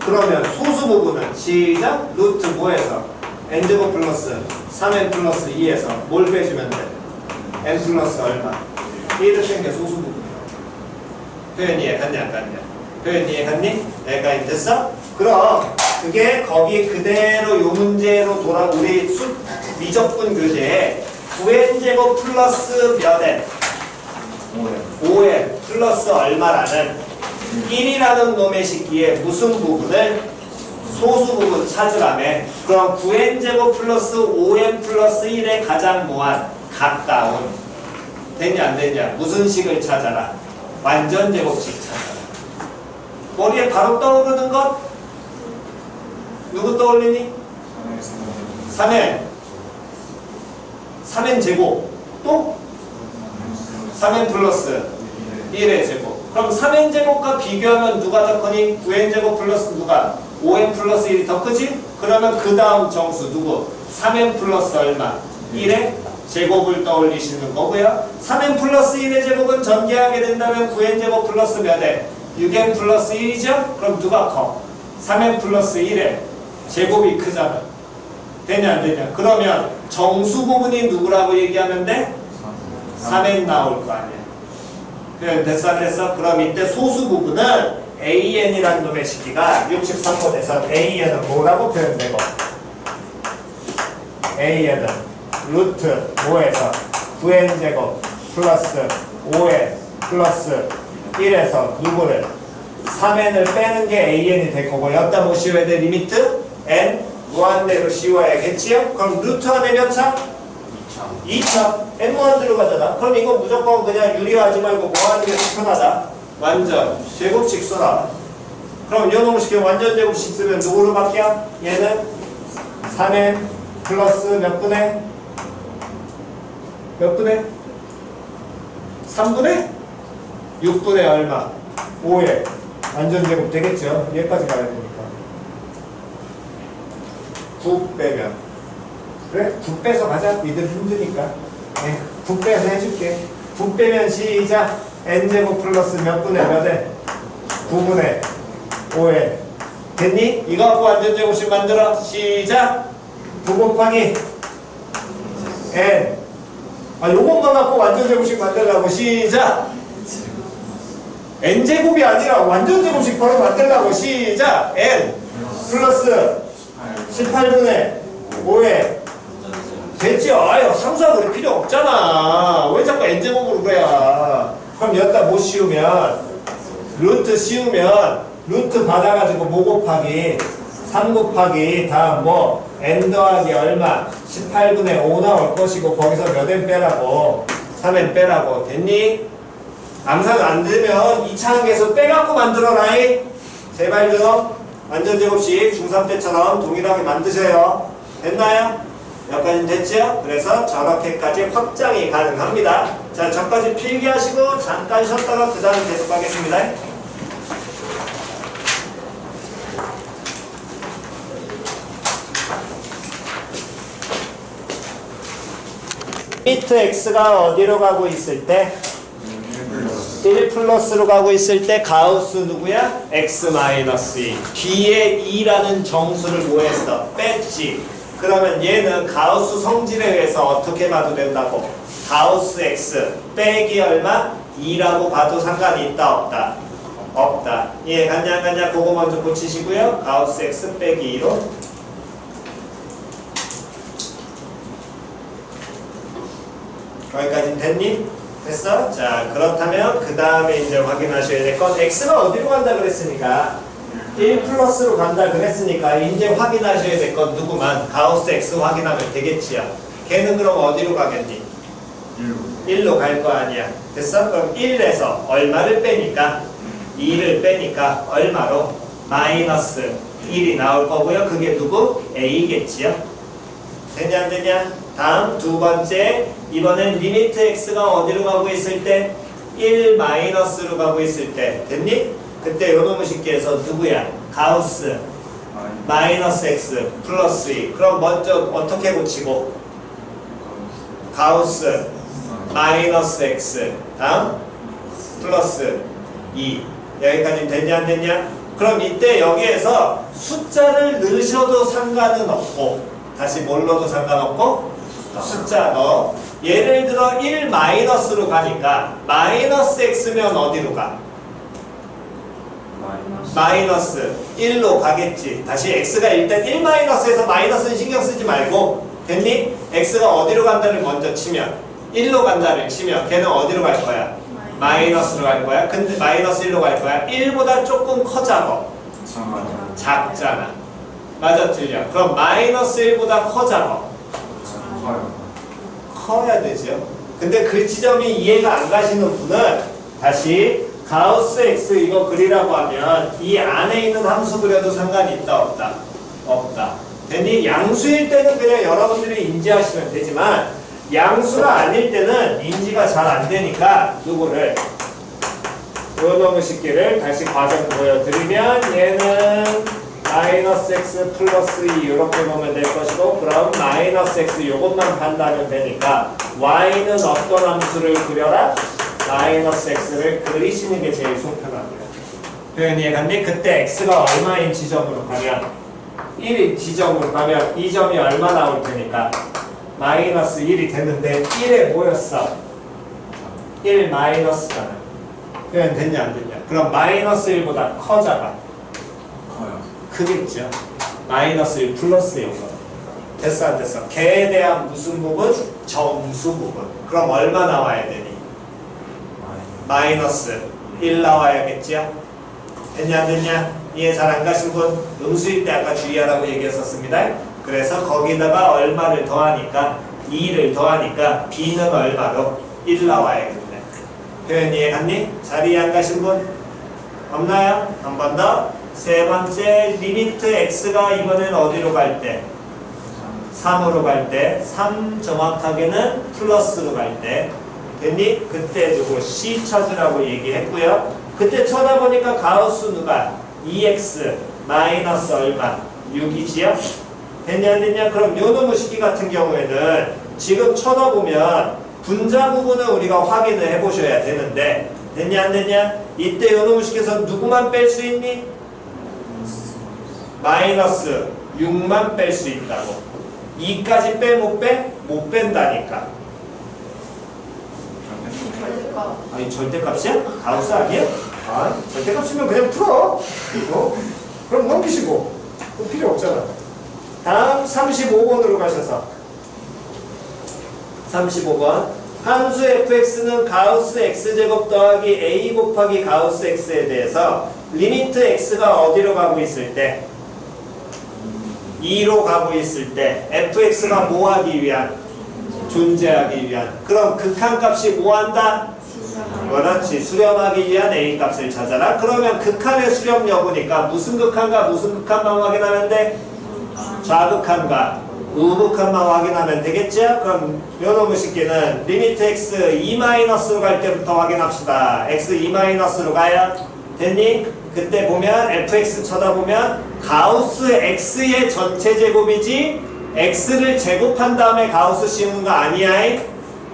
그러면 소수 부분은 시작 루트 뭐에서? n제곱 플러스 3n 플러스 2에서 뭘 빼주면 돼? n 플러스 얼마? 1을 뺀 게 소수 부분이야. 표현 이해갔니 안 갔냐? 표현 이해갔니? 여기까지 됐어? 그럼 그게 거기 그대로 요 문제로 돌아 우리 미적분 교재에 9n제곱 플러스 몇 n? 5n 플러스 얼마라는 1이라는 놈의 식기에 무슨 부분을 소수 부분 찾으라며. 그럼 9n제곱 플러스 5n 플러스 1에 가장 뭐한 가까운 됐냐 안 됐냐? 무슨 식을 찾아라? 완전 제곱식 찾아라. 머리에 바로 떠오르는 것? 누구 떠올리니? 3n 3n 제곱 또? 3n 플러스 1의 제곱. 그럼 3n 제곱과 비교하면 누가 더 크니? 9n 제곱 플러스 누가? 5n 플러스 1이 더 크지? 그러면 그 다음 정수 누구? 3n 플러스 얼마? 1의 제곱을 떠올리시는 거고요. 3n 플러스 1의 제곱은 전개하게 된다면 9n 제곱 플러스 몇 에? 6n 플러스 1이죠? 그럼 누가 커? 3n 플러스 1의 제곱이 크잖아. 되냐 안 되냐? 그러면 정수 부분이 누구라고 얘기하면 돼? 3n 나올 거 아니야. 그래, 됐어 안 됐어? 그럼 이때 소수 부분은 an이라는 놈의 식기가 63번에서 an은 뭐라고 표현되고? an은 루트 5에서 9n제곱 플러스 5n 플러스 1에서 누구를? 3n을 빼는 게 an이 될 거고 여기다 뭐 씌워야 돼? 리미트? n 무한대로 씌워야겠지요? 그럼 루트 안에 몇 차? 2차. n 무한대로 가잖아. 그럼 이거 무조건 그냥 유리하지 말고 뭐하는 게 편하다? 완전 제곱식 써라. 그럼 이놈을 시키면 완전 제곱식 쓰면 누구로 바뀌어? 얘는 3n 플러스 몇 분의? 몇 분의? 3분의? 6분의 얼마? 5에 완전 제곱 되겠죠? 얘까지 가야 되니까 9 빼면 그래? 9 빼서 가자. 니들 힘드니까 네, 9 빼서 해줄게. 9 빼면 시작 n제곱 플러스 몇 분의 몇 에? 9분의 5에 됐니? 이거 갖고 완전 제곱식 만들어. 시작 9 곱하기 n 요것만 갖고 완전 제곱식 만들라고. 시작 n제곱이 아니라 완전 제곱식 바로 만들라고. 시작 n 플러스 18분의 5에 됐지? 아유 상수하고 그럴 필요 없잖아. 왜 자꾸 n제곱으로 그래? 그럼 여기다 뭐 씌우면 루트 씌우면 루트 받아가지고 뭐 곱하기 3 곱하기 다음 뭐 n 더하기 얼마 18분의 5 나올 것이고 거기서 몇 n 빼라고 3n 빼라고. 됐니? 암산 안 되면 2차 항에서 빼갖고 만들어라이. 제발 좀 완전 제곱식 중3 때처럼 동일하게 만드세요. 됐나요? 여기까지는 됐죠? 그래서 저렇게까지 확장이 가능합니다. 자, 저까지 필기하시고 잠깐 쉬었다가 그 다음 계속하겠습니다. 리미트 x가 어디로 가고 있을 때? 1 플러스로 가고 있을 때 가우스 누구야? x 마이너스 2. 뒤에 2라는 정수를 뭐 했어? 뺐지. 그러면 얘는 가우스 성질에 의해서 어떻게 봐도 된다고? 가우스 x 빼기 얼마? 2라고 봐도 상관이 있다 없다? 없다. 예, 갔냐 안 갔냐? 그거 먼저 고치시고요. 가우스 x 빼기 2로 거기까지는 됐니? 됐어? 자, 그렇다면 그 다음에 이제 확인하셔야 될 건 x가 어디로 간다 그랬으니까 1 플러스로 간다 그랬으니까 이제 확인하셔야 될 건 누구만? 가우스 x 확인하면 되겠지요. 걔는 그럼 어디로 가겠니? 1로 갈 거 아니야. 됐어? 그럼 1에서 얼마를 빼니까? 2를 빼니까 얼마로? 마이너스 1이 나올 거고요. 그게 누구? a겠지요. 되냐 안 되냐? 다음 두 번째, 이번엔 리미트 x가 어디로 가고 있을 때? 1 마이너스로 가고 있을 때. 됐니? 그때 요놈의 쉽게해서 누구야? 가우스 마이너스 x 플러스 2. 그럼 먼저 어떻게 고치고? 가우스 마이너스 x 다음 플러스 2. 여기까지 됐냐 안 됐냐? 그럼 이때 여기에서 숫자를 넣으셔도 상관은 없고, 다시 뭘 넣어도 상관없고? 숫자 넣어. 예를 들어 1 마이너스로 가니까 마이너스 x면 어디로 가? 마이너스 1로 가겠지. 다시 x가 일단 1 마이너스에서 마이너스는 신경 쓰지 말고, 됐니? x가 어디로 간다를 먼저 치면 1로 간다를 치면 걔는 어디로 갈 거야? 마이너스로 갈 거야. 근데 마이너스 1로 갈 거야. 1보다 조금 커자고 작잖아. 맞아 틀려? 그럼 마이너스 1보다 커자고 커야 되죠. 근데 그 지점이 이해가 안 가시는 분은 다시 가우스 x 이거 그리라고 하면 이 안에 있는 함수 그려도 상관이 있다 없다? 없다. 됐니? 양수일 때는 그냥 여러분들이 인지하시면 되지만 양수가 아닐 때는 인지가 잘 안 되니까 누구를 요놈의 식기를 다시 과정 보여드리면 얘는 마이너스 x 플러스 2 이렇게 보면 될 것이고, 그럼 마이너스 x 요것만 판단하면 되니까 y는 어떤 함수를 그려라? 마이너스 x를 그리시는 게 제일 속편합니다. 표현 이해갔니? 그때 x가 얼마인 지점으로 가면 1인 지점으로 가면 이 점이 얼마 나올 테니까 마이너스 1이 됐는데 1에 뭐였어? 1 마이너스잖아. 표현 됐냐 안 됐냐? 그럼 마이너스 1보다 커져가? 크겠죠. 마이너스 1 플러스 1. 됐어 안 됐어? 걔에 대한 무슨 부분? 정수 부분. 그럼 얼마 나와야 되니? 마이너스 1 나와야겠죠? 됐냐 안 됐냐? 이해 잘 안 가신 분? 음수일 때 아까 주의하라고 얘기했었습니다. 그래서 거기다가 얼마를 더하니까 2를 더하니까 b는 얼마로? 1 나와야겠네. 표현 이해 갔니? 잘 이해 안 가신 분? 없나요? 한 번 더. 세 번째, 리미트 x가 이번엔 어디로 갈 때? 3으로 갈 때, 3 정확하게는 플러스로 갈 때. 됐니? 그때 누구 c 찾으라고 얘기했고요. 그때 쳐다보니까 가우스 누가? 2x 마이너스 얼마? 6이지요? 됐냐 안 됐냐? 그럼 요놈의 식기 같은 경우에는 지금 쳐다보면 분자 부분을 우리가 확인을 해보셔야 되는데, 됐냐 안 됐냐? 이때 요놈의 식기에서 누구만 뺄 수 있니? 마이너스 6만 뺄 수 있다고. 2까지 빼 못 빼? 못 뺀다니까. 아니 절대값이야? 가우스 아니야? 아 절대값이면 그냥 풀어. 그럼 넘기시고. 필요 없잖아. 다음 35번으로 가셔서 35번 함수 fx는 가우스 x제곱 더하기 a 곱하기 가우스 x에 대해서 리미트 x가 어디로 가고 있을 때? 2로 가고 있을 때 fx가 뭐 하기 위한? 존재하기 위한. 그럼 극한값이 뭐 한다? 그렇지. 수렴하기 위한 a 값을 찾아라. 그러면 극한의 수렴 여부니까 무슨 극한과 무슨 극한만 확인하면 돼? 좌극한과 우극한만 확인하면 되겠죠? 그럼 요놈의 식기는 리미트 x 2-로 갈 때부터 확인합시다. x 2-로 가야 됐니? 그때 보면 fx 쳐다보면 가우스 x의 전체 제곱이지 x를 제곱한 다음에 가우스 씌우는 거 아니야?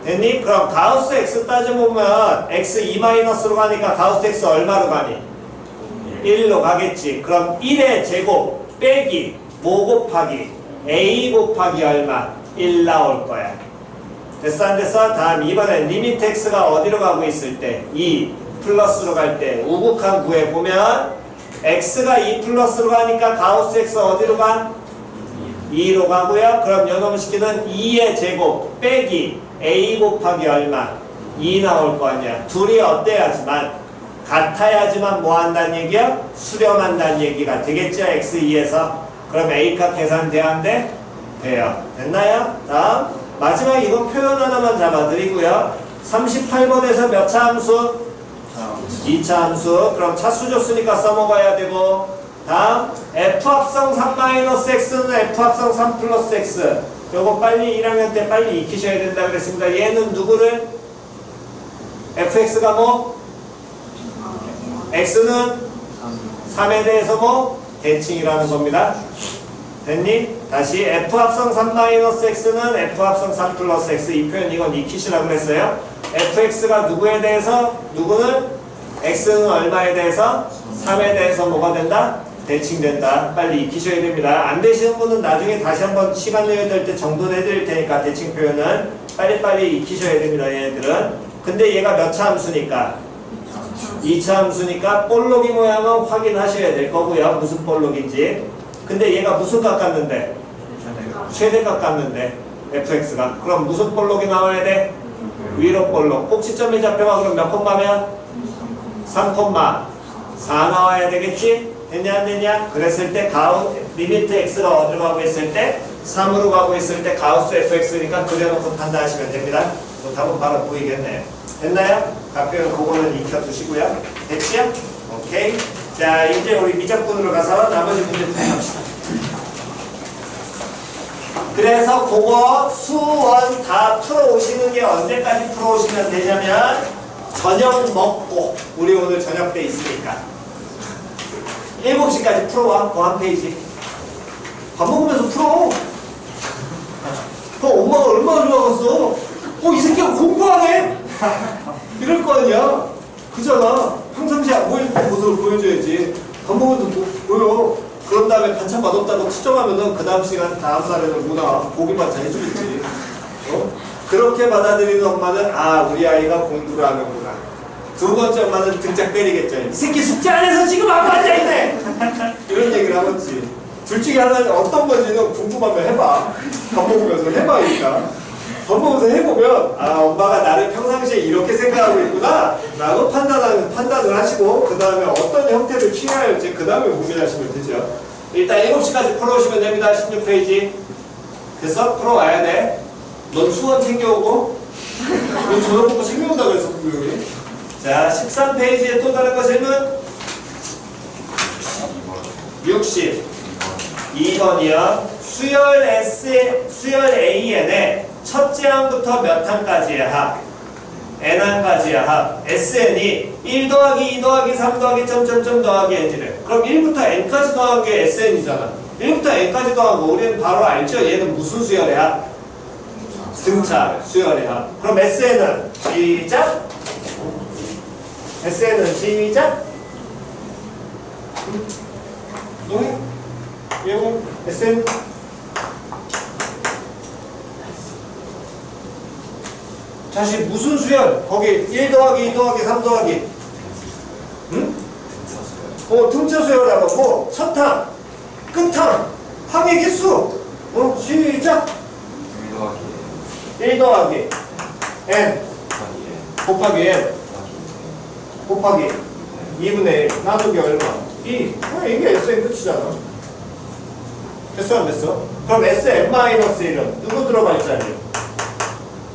됐니? 그럼 가우스 x 따져보면 x 2-로 가니까 가우스 x 얼마로 가니? 1로 가겠지. 그럼 1의 제곱 빼기 뭐 곱하기 a 곱하기 얼마? 1 나올 거야. 됐어 안 됐어? 다음 2번엔 리미트 x가 어디로 가고 있을 때? 2 플러스로 갈 때 우극한 구해 보면 x가 2 플러스로 가니까 가우스 x 어디로 가? 2로 가고요. 그럼 요놈 식기는 2의 제곱 빼기 a 곱하기 얼마? 2 나올 거 아니야. 둘이 어때야지만 같아야지만 뭐 한다는 얘기야? 수렴한다는 얘기가 되겠죠. x2에서. 그럼 a값 계산돼야 안 돼? 돼요. 됐나요? 다음 마지막 이건 표현 하나만 잡아드리고요. 38번에서 몇 차 함수? 2차 함수. 그럼 차수 줬으니까 써먹어야 되고 다음 F합성 3-x는 F합성 3 플러스 x. 요거 빨리 1학년 때 빨리 익히셔야 된다 그랬습니다. 얘는 누구를? fx가 뭐? x는 3에 대해서 뭐? 대칭이라는 겁니다. 됐니? 다시 F합성 3-x는 F합성 3 플러스 x. 이 표현 이건 익히시라고 그랬어요. fx가 누구에 대해서? 누구는? x는 얼마에 대해서? 3에 대해서 뭐가 된다? 대칭된다. 빨리 익히셔야 됩니다. 안 되시는 분은 나중에 다시 한번 시간 내야 될 때 정돈 해드릴 테니까 대칭 표현은 빨리빨리 익히셔야 됩니다. 얘네들은. 근데 얘가 몇 차 함수니까? 2차 함수니까 볼록이 모양은 확인하셔야 될 거고요. 무슨 볼록인지. 근데 얘가 무슨 값 같는데? 최대값 같는데 fx가. 그럼 무슨 볼록이 나와야 돼? 위로 볼록. 꼭지점이 잡혀가 그럼 몇 콤마면? 3,4 나와야 되겠지? 됐냐 안 됐냐? 그랬을 때 리미트 x가 어디로 가고 있을 때? 3으로 가고 있을 때 가우스 fx니까 그려놓고 판단하시면 됩니다. 답은 바로 보이겠네요. 됐나요? 각별은 그거는 익혀두시고요. 됐지요? 오케이. 자 이제 우리 미적분으로 가서 나머지 문제 풀어봅시다. 그래서 그거 수원 다 풀어오시는 게 언제까지 풀어오시면 되냐면 저녁 먹고 우리 오늘 저녁 때 있으니까 7시까지 풀어와. 그 한 페이지 밥 먹으면서 풀어. 엄마가 얼마나 좋아하겠어. 이 새끼가 공부하네 이럴 거 아니야. 그잖아. 평상시에 안 보여줄 모습을 보여줘야지. 밥 먹으면서 보여. 그런 다음에 반찬 맛없다고 투정하면은 그 다음 시간 다음 날에는 문화 고기 반찬 해주겠지. 그렇게 받아들이는 엄마는 우리 아이가 공부를 하는구나. 두 번째 엄마는 등짝 때리겠죠. 이 새끼 숙제 안 해서 지금 안 앉아있네 이런 얘기를 하겠지. 둘 중에 하나는 어떤 건지는 궁금하면 해봐. 밥 먹으면서 해봐니까. 밥 먹으면서 해보면 엄마가 나를 평상시에 이렇게 생각하고 있구나 라고 판단을 하시고 그 다음에 어떤 형태를 취해야 할지 그 다음에 고민하시면 되죠. 일단 7시까지 풀어오시면 됩니다. 16페이지 됐어? 풀어와야 돼. 넌 수원 챙겨오고 넌 저녁 먹고 챙겨온다 그랬어 분명히. 자 13페이지에 또 다른 거 질문 62번이요. 수열 AN의 첫째 항부터 몇 항까지의 합? n항까지의 합. SN이 1 더하기 2 더하기 3 더하기 점점점 더하기 n이래. 그럼 1부터 n까지 더한 게 SN이잖아. 1부터 n까지 더한 거 우리는 바로 알죠? 얘는 무슨 수열의 합? 등차 수열의 합. 그럼 SN은 시작. SN은 시작. 동의? 예고? SN 다시 무슨 수열? 거기 1 더하기 2 더하기 3 더하기 응? 등차 수열하고 뭐 첫항, 끝항, 항의 개수 시작 1 더하기 n 곱하기 n 곱하기 2분의 1 나누기 얼마? 2 이게 SN 끝이잖아. 됐어 안 됐어? 그럼 SN-1은 누구 들어갈 자리?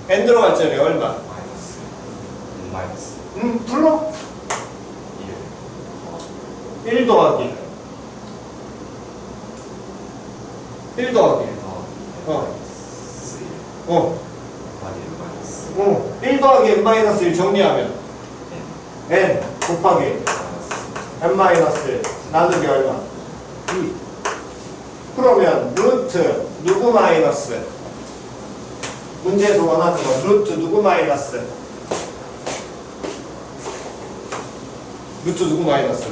n 들어갈 자리 얼마? 불러? 1 더하기 1 더하기 1 더하기 n-1 정리하면 n 곱하기 n-1 나누기 얼마? 2 그러면 루트 누구 마이너스? 문제에서 원하는 거 루트 누구 마이너스? 루트 누구 마이너스?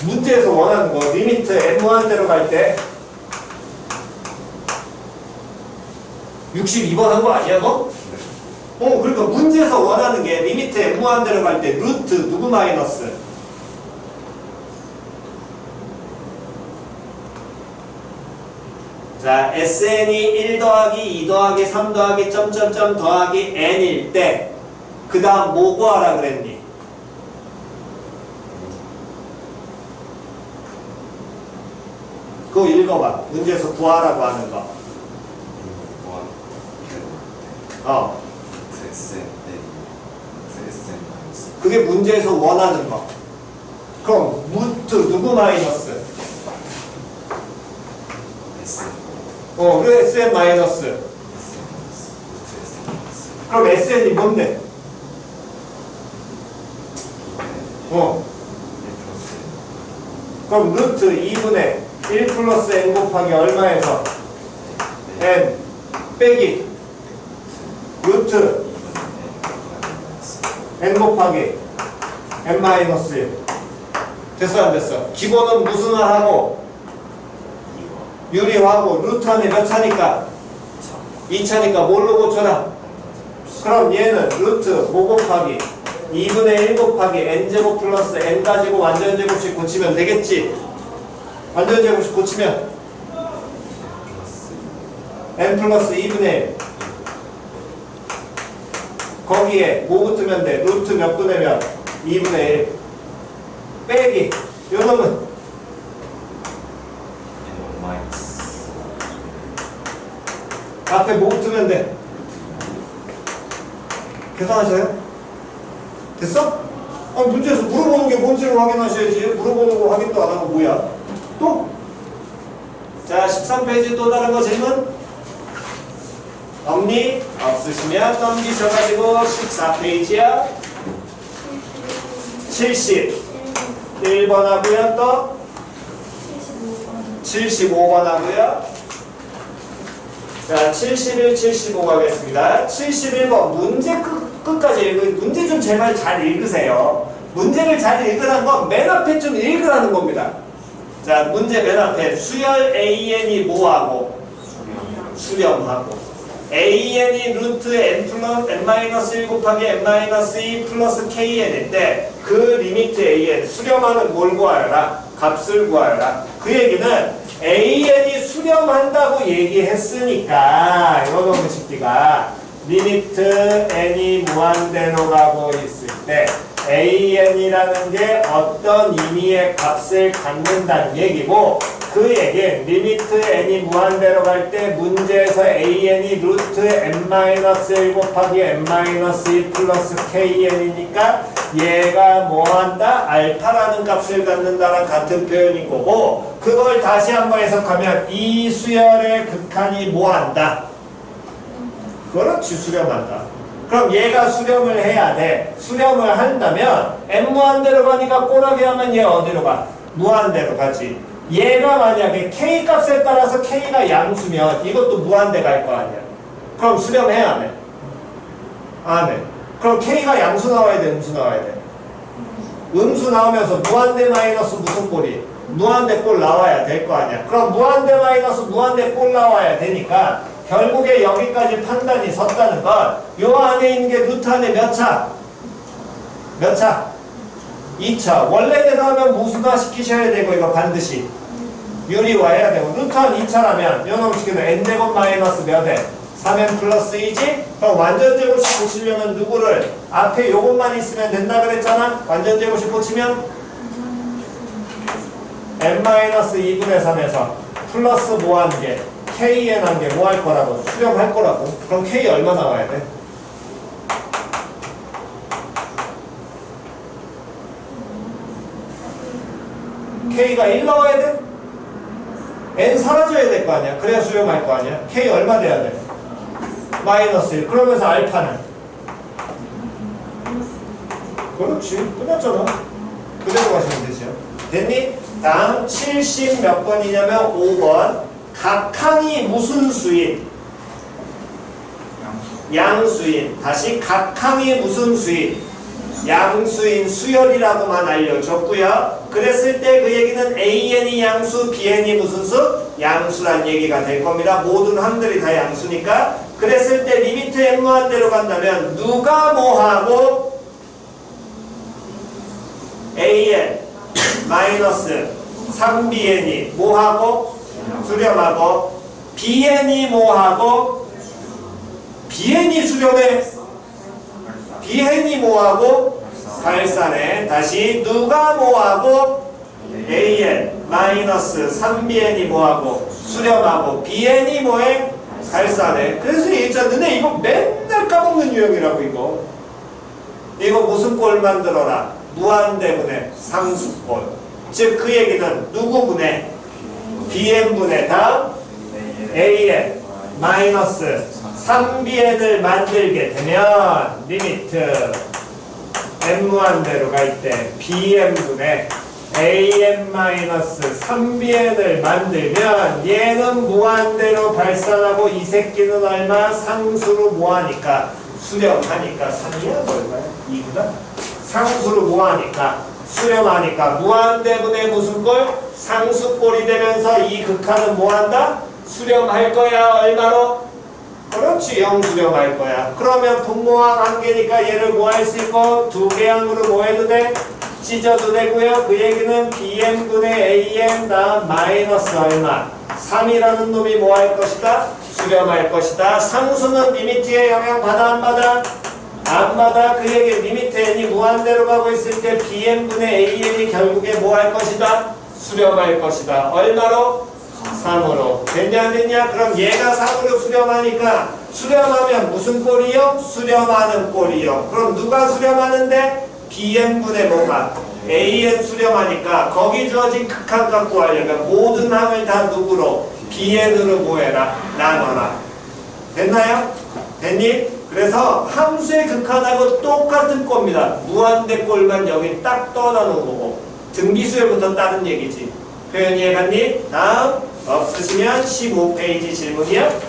문제에서 원하는 거 리미트 n 무한대로 갈 때 62번 한 거 아니야 너? 그러니까 문제에서 원하는 게 리미트 n 무한대로 갈 때 루트 누구 마이너스? 자, SN이 1 더하기 2 더하기 3 더하기 점점점 더하기 n일 때 그 다음 뭐 구하라 그랬니? 그거 읽어봐. 문제에서 구하라고 하는 거. 그게 문제에서 원하는 거. 그럼 루트 누구 마이너스? 그래 SN 마이너스. 그럼 SN이 뭔데? 그럼 루트 2분의 1 플러스 n 곱하기 얼마에서 n 빼기 루트 n 곱하기 n 마이너스 1 됐어 안 됐어? 기본은 무슨 하고 유리화하고 루트 안에 몇 차니까? 2차니까 뭘로 고쳐라? 그럼 얘는 루트 뭐 곱하기 2분의 1 곱하기 n제곱 플러스 n 가지고 완전제곱씩 고치면 되겠지? 완전제곱씩 고치면 n 플러스 2분의 1 거기에 뭐 붙으면 돼? 루트 몇 분의 몇? 2분의 1 빼기 요놈은 앞에 뭐 붙으면 돼? 계산하셔요? 됐어? 문제에서 물어보는 게 뭔지를 확인하셔야지. 물어보는 거 확인도 안 하고 뭐야? 또? 자, 13페이지 또 다른 거 질문? 없니? 없으시면 넘기셔가지고 14페이지야. 71번 하고요. 또? 75번 하고요. 자, 71, 75 가겠습니다. 71번 문제 끝까지 문제 좀 제발 잘 읽으세요. 문제를 잘 읽으라는 건 맨 앞에 좀 읽으라는 겁니다. 자, 문제 맨 앞에 수열 AN이 뭐하고? 수렴하고 AN이 루트 n 플러스 n-1 곱하기 n-2 플러스 KN인데 그 리미트 AN 수렴하는 뭘 구하여라? 값을 구하여라. 그 얘기는 AN이 수렴한다고 얘기했으니까 이런 식기가 리미트 n이 무한대로 가고 있을 때 AN이라는 게 어떤 의미의 값을 갖는다는 얘기고 그 얘기는 리미트 n이 무한대로 갈 때 문제에서 AN이 루트 n-1 곱하기 n-2 플러스 KN이니까 얘가 뭐한다? 알파라는 값을 갖는다랑 같은 표현인 거고 그걸 다시 한번 해석하면 이 수열의 극한이 뭐한다? 그렇지 수렴한다. 그럼 얘가 수렴을 해야 돼. 수렴을 한다면 n 무한대로 가니까 꼬라게 하면 얘 어디로 가? 무한대로 가지. 얘가 만약에 k 값에 따라서 k가 양수면 이것도 무한대 갈 거 아니야. 그럼 수렴해야 안 해? 안 해. 그럼 k가 양수 나와야 돼? 음수 나와야 돼? 음수 나오면서 무한대 마이너스 무슨 꼴이? 무한대 꼴 나와야 될 거 아니야. 그럼 무한대 마이너스 무한대 꼴 나와야 되니까 결국에 여기까지 판단이 섰다는 건 요 안에 있는 게 루트 안에 몇 차? 몇 차? 2차. 원래대로 하면 무수화 시키셔야 되고 이거 반드시 유리화해야 되고 루트 안 2차라면 요놈 시키면 n제곱 마이너스 몇 에? 3n 플러스 2지? 그럼 완전제곱식 고치려면 누구를? 앞에 요것만 있으면 된다 그랬잖아? 완전제곱식 고치면 n-2분의 3에서 플러스 뭐 한 개? kn 한 개 뭐 할 거라고? 수렴할 거라고. 그럼 k 얼마 나와야 돼? k가 1 나와야 돼? n 사라져야 될 거 아니야? 그래야 수렴할 거 아니야? k 얼마 돼야 돼? 마이너스 1. 그러면서 알파는? 그렇지. 끝났잖아. 그대로 가시면 되죠. 됐니? 다음 70 몇 번이냐면 5번. 각항이 무슨 수인? 양수인. 다시 각항이 무슨 수인? 양수인 수열이라고만 알려줬고요. 그랬을 때 그 얘기는 AN이 양수, BN이 무슨 수? 양수란 얘기가 될 겁니다. 모든 항들이 다 양수니까. 그랬을 때 리미트 n 무한대로 간다면 누가 뭐하고 AN 마이너스 3BN이 뭐하고 수렴하고 BN이 뭐하고 BN이 수렴해 BN이 뭐하고 발산해. 다시 누가 뭐하고 AN 마이너스 3BN이 뭐하고 수렴하고 BN이 뭐해 발산해. 그래서 얘기했잖아. 너네 이거 맨날 까먹는 유형이라고 이거 무슨 꼴 만들어라? 무한대분의 상수꼴. 즉 그 얘기는 누구분의 BN분의 다음 AN 마이너스 3BN을 만들게 되면 리미트 n 무한대로 갈 때 BN분의 AN 마이너스 3BN을 만들면 얘는 무한대로 발산하고 이 새끼는 얼마? 상수로 뭐하니까 수렴하니까 3이야? 얼마야? 2구나? 상수로 뭐하니까 수렴하니까 무한대분의 무슨 꼴? 상수꼴이 되면서 이 극한은 뭐한다? 수렴할 거야. 얼마로? 그렇지. 0 수렴할 거야. 그러면 분모항 한 개니까 얘를 뭐 할 수 있고 두 개 항으로 뭐 해도 돼? 찢어도 되고요. 그 얘기는 BN분의 AN 다음 마이너스 얼마? 3이라는 놈이 뭐 할 것이다? 수렴할 것이다. 상수는 리미트에 영향 받아 안 받아? 안 받아. 그 얘기 리미트 n이 무한대로 가고 있을 때 BN분의 AN이 결국에 뭐 할 것이다? 수렴할 것이다. 얼마로? 3으로. 됐냐 안 됐냐? 그럼 얘가 3으로 수렴하니까 수렴하면 무슨 꼴이요? 수렴하는 꼴이요. 그럼 누가 수렴하는데? BN분의 뭐가? AN 수렴하니까 거기 주어진 극한값 구하려면 모든 항을 다 누구로? BN으로 뭐해라? 나눠라. 됐나요? 됐니? 그래서 함수의 극한하고 똑같은 겁니다. 무한대 꼴만 여기 딱 떠나는 거고 등비수열부터 따른 얘기지. 표현 이해갔니? 다음 없으시면 15페이지 질문이요?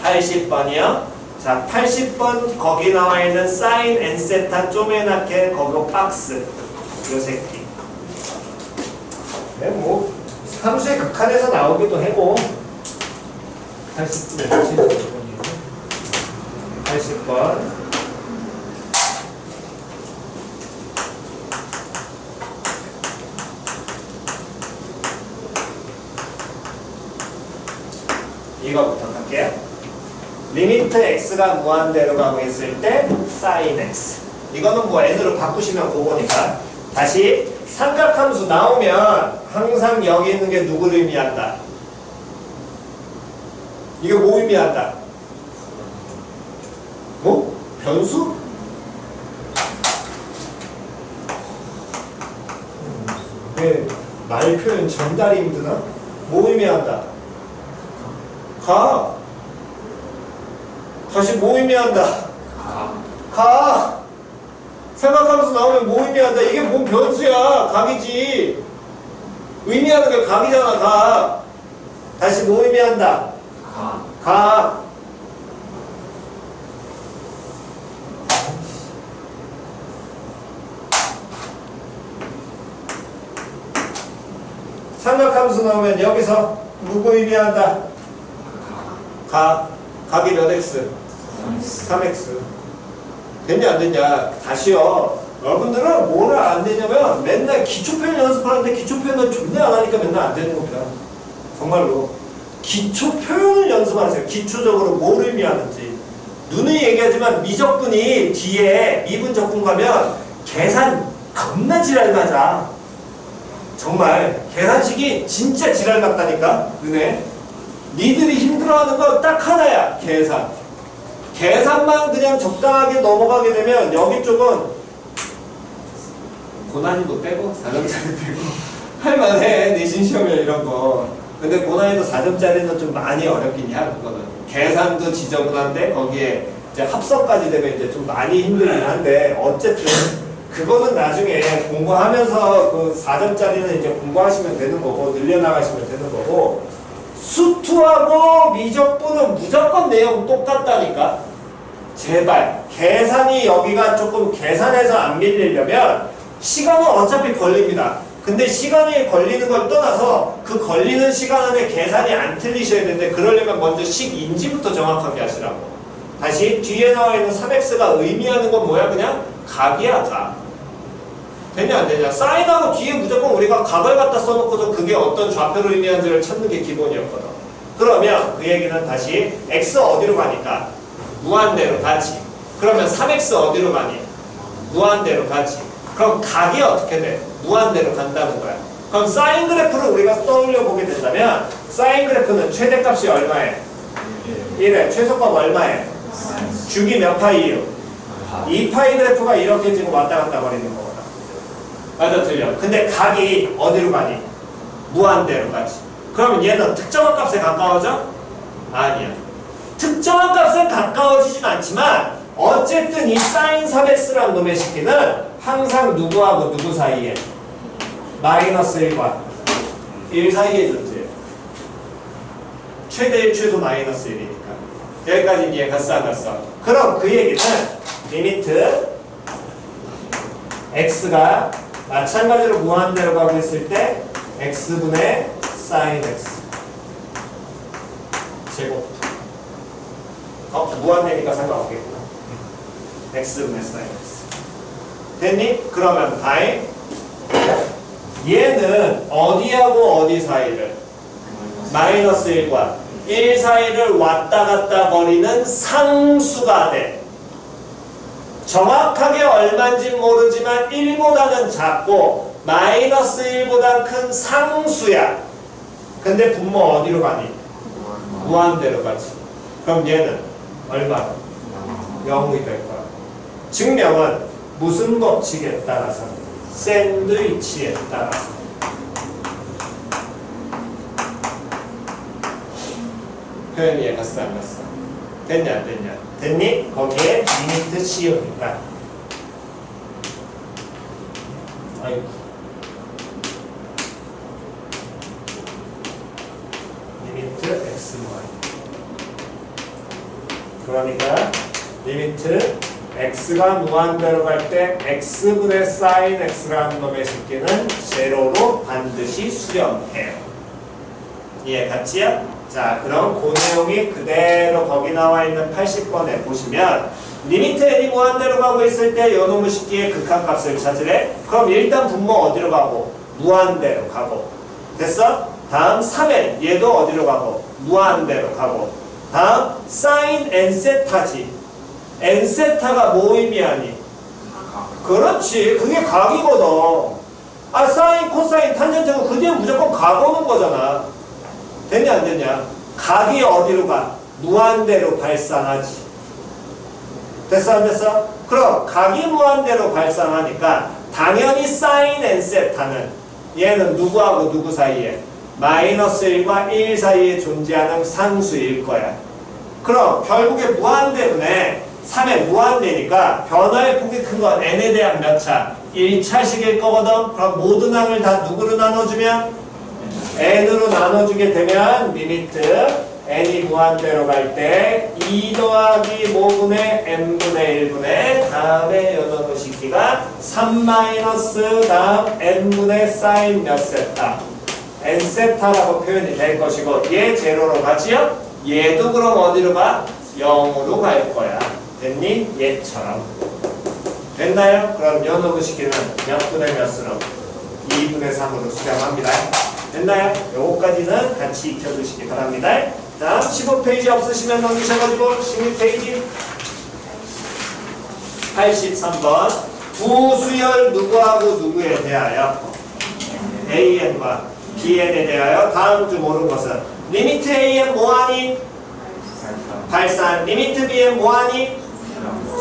80번이요? 자, 80번 거기 나와 있는 사인 n세타 쪼매나게 거기 박스 요 새끼. 네, 뭐 함수의 극한에서 나오기도 하고 80번 이거부터 갈게요. 리미트 x가 무한대로 가고 있을 때 sin x. 이거는 뭐 n으로 바꾸시면 그거니까. 다시 삼각함수 나오면 항상 여기 있는 게 누구를 의미한다? 이게 뭐 의미한다? 뭐? 변수? 네, 말 표현 전달이 힘드나? 뭐 의미한다? 가. 다시 뭐 의미한다? 가. 삼각함수 나오면 뭐 의미한다? 이게 뭔 변수야? 각이지. 의미하는 게 각이잖아. 각. 다시 뭐 의미한다? 각. 삼각함수 나오면 여기서 누구 의미한다? 각. 각이 몇 x? 3x. 됐냐 안 됐냐? 다시요. 여러분들은 뭐를 안 되냐면 맨날 기초표현 연습하는데 기초표현을 존나 안 하니까 맨날 안 되는 겁니다. 정말로. 기초표현을 연습하세요. 기초적으로 뭘 의미하는지. 누누이 얘기하지만 미적분이 뒤에 미분 적분 가면 계산 겁나 지랄 맞아. 정말 계산식이 진짜 지랄 같다니까. 너네 니들이 힘들어하는 거 딱 하나야. 계산. 계산만 그냥 적당하게 넘어가게 되면 여기 쪽은 고난이도 빼고 4점짜리 빼고 할만해. 내신 시험이나 이런 거. 근데 고난이도 4점짜리는 좀 많이 어렵긴 해. 그거는 계산도 지저분한데 거기에 이제 합성까지 되면 이제 좀 많이 힘들긴 한데 어쨌든 그거는 나중에 공부하면서 그 4점짜리는 이제 공부하시면 되는 거고 늘려나가시면 되는 거고 수투하고 미적분은 무조건 내용 똑같다니까. 제발 계산이 여기가 조금 계산해서 안 밀리려면 시간은 어차피 걸립니다. 근데 시간이 걸리는 걸 떠나서 그 걸리는 시간 안에 계산이 안 틀리셔야 되는데 그러려면 먼저 식인지부터 정확하게 하시라고. 다시 뒤에 나와 있는 3x가 의미하는 건 뭐야? 그냥 각이야, 각. 되냐 안 되냐? 사인하고 뒤에 무조건 우리가 각을 갖다 써놓고서 그게 어떤 좌표를 의미하는지를 찾는 게 기본이었거든. 그러면 그 얘기는 다시 x 어디로 가니까? 무한대로 가지. 그러면 3x 어디로 가니? 무한대로 가지. 그럼 각이 어떻게 돼? 무한대로 간다는 거야. 그럼 사인 그래프를 우리가 떠올려 보게 된다면 사인 그래프는 최대값이 얼마에? 1에 최소값 얼마에? 주기 몇 파이요? 2파이 그래프가 이렇게 지금 왔다 갔다 거리는 거거든. 맞아 틀려. 근데 각이 어디로 가니? 무한대로 가지. 그러면 얘는 특정한 값에 가까워져? 아니야. 특정한 값에 가까워지진 않지만 어쨌든 이 사인 3x라는 놈의 식기는 항상 누구하고 누구 사이에? 마이너스 1과 1 사이에 존재해요. 최대 1 최소 마이너스 1이니까. 여기까지 이해 갔어 안 갔어? 그럼 그 얘기는 리미트 x가 마찬가지로 무한대로 가고 있을 때 x분의 사인 x 제곱 무한대니까 상관없겠구나. x분의 사인 x 됐니? 그러면 다행 얘는 어디하고 어디 사이를? 마이너스 1과 1 사이를 왔다 갔다 거리는 상수가 돼. 정확하게 얼마인지 모르지만 1보다는 작고 마이너스 1보다 큰 상수야. 근데 분모 어디로 가니? 무한대로 가지. 그럼 얘는 얼마로? 0이 될 거야. 증명은 무슨 법칙에 따라서? 샌드위치에 따라서. 표현이 이해 갔어 안 갔어? 됐냐 안 됐냐? 됐니? 거기에 리미트 씌우니까. 아이고. 리미트 xy. 그러니까 리미트 x가 무한대로 갈 때 x분의 sin x라는 놈의 식기는 제로로 반드시 수렴해요. 이해 갔지요? 자, 그럼 그 내용이 그대로 거기 나와 있는 80번에 보시면 리미트 n이 무한대로 가고 있을 때 요 놈의 식기의 극한값을 찾으래. 그럼 일단 분모 어디로 가고? 무한대로 가고. 됐어? 다음 3n 얘도 어디로 가고? 무한대로 가고. 다음 sin n세타지. n세타가 뭐 의미하니? 그렇지. 그게 각이거든. 아, 사인, 코사인, 탄젠트는 그 뒤에 무조건 각 오는 거잖아. 됐냐 안 됐냐? 각이 어디로 가? 무한대로 발산하지. 됐어 안 됐어? 그럼 각이 무한대로 발산하니까 당연히 사인 n세타는 얘는 누구하고 누구 사이에? 마이너스 1과 1 사이에 존재하는 상수일 거야. 그럼 결국에 무한대분에 3에 무한대니까 변화의 폭이 큰 건 n에 대한 몇 차? 1차식일 거거든. 그럼 모든 항을 다 누구로 나눠주면? n으로 나눠주게 되면 리미트 n이 무한대로 갈 때 2 더하기 모분의 n분의 1분의 다음에 요놈의 식기가 3 마이너스 다음 n분의 사인 몇 세타 n세타라고 표현이 될 것이고 얘 제로로 가지요? 얘도 그럼 어디로 가? 0으로 갈 거야. 됐니? 얘처럼. 됐나요? 그럼 요놈의 식기는 몇 분의 몇으로? 2분의 3으로 수렴합니다. 됐나요? 요거까지는 같이 익혀두시기 바랍니다. 다음 15페이지 없으시면 넘기셔가지고 16페이지 83번 부수열 누구하고 누구에 대하여? AN과 BN에 대하여 다음 중 옳은 것은 리미트 AN 뭐하니? 발산. 리미트 BN 뭐하니?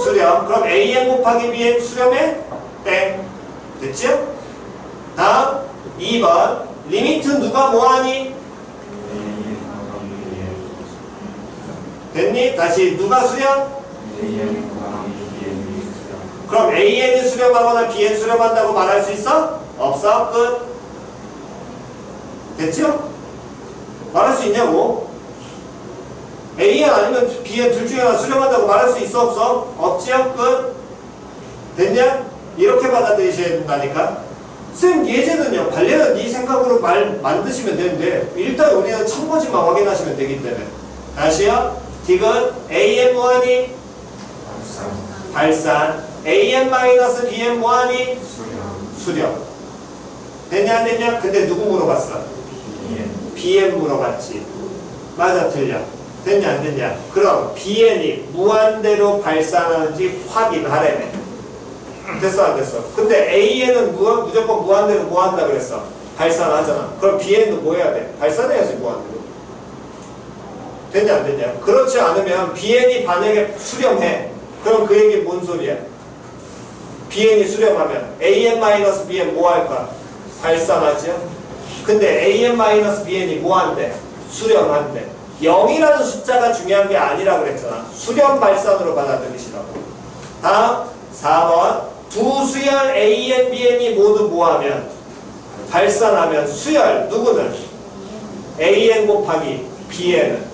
수렴. 그럼 AN 곱하기 BN 수렴해? 땡. 됐죠? 다음 2번 리미트 누가 뭐하니? 됐니? 다시 누가 수렴? 그럼 AN이 수렴하거나 BN 수렴한다고 말할 수 있어? 없어? 끝. 됐죠? 말할 수 있냐고? AN 아니면 BN 둘 중에 하나 수렴한다고 말할 수 있어 없어? 없지요? 끝? 됐냐? 이렇게 받아들이셔야 된다니까. 쌤 예제는요 관련은 네 생각으로 말 만드시면 되는데 일단 우리는 참고지만 확인하시면 되기 때문에 다시요. 디귿 AN 뭐하니? 발산 AN-BN 뭐하니? 수렴. 됐냐 안 됐냐? 근데 누구 물어봤어? BN 물어봤지. 맞아 틀려. 됐냐 안 됐냐? 그럼 BN이 무한대로 발산하는지 확인하래네. 됐어 안 됐어? 근데 AN은 무조건 무한대로 뭐 한다 그랬어? 발산하잖아. 그럼 BN도 뭐 해야 돼? 발산해야지 무한대로. 됐냐 안 됐냐? 그렇지 않으면 BN이 만약에 수렴해. 그럼 그 얘기 뭔 소리야? BN이 수렴하면 AN-BN 뭐 할까? 발산하죠? 근데 AN-BN이 뭐 한대? 수렴한대. 0이라는 숫자가 중요한 게 아니라 그랬잖아. 수렴 발산으로 받아들이시라고. 다음 4번 두 수열 AN, BN이 모두 뭐하면? 발산하면 수열 누구는? AN 곱하기 BN은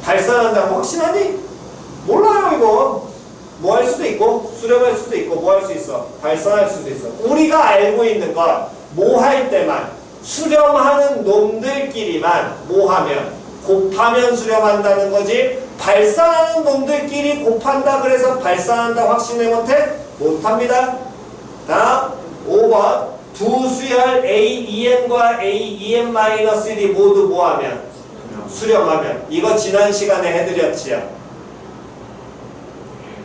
발산한다고 확신하니? 몰라요 이거. 뭐 할 수도 있고 수렴할 수도 있고 뭐 할 수 있어? 발산할 수도 있어. 우리가 알고 있는 건 뭐 할 때만 수렴하는 놈들끼리만 뭐 하면? 곱하면 수렴한다는 거지. 발산하는 놈들끼리 곱한다 그래서 발산한다 확신해 못해? 못합니다. 다음 5번 두 수열 AEN과 AEN-1이 모두 뭐하면? 수렴하면. 이거 지난 시간에 해드렸지요.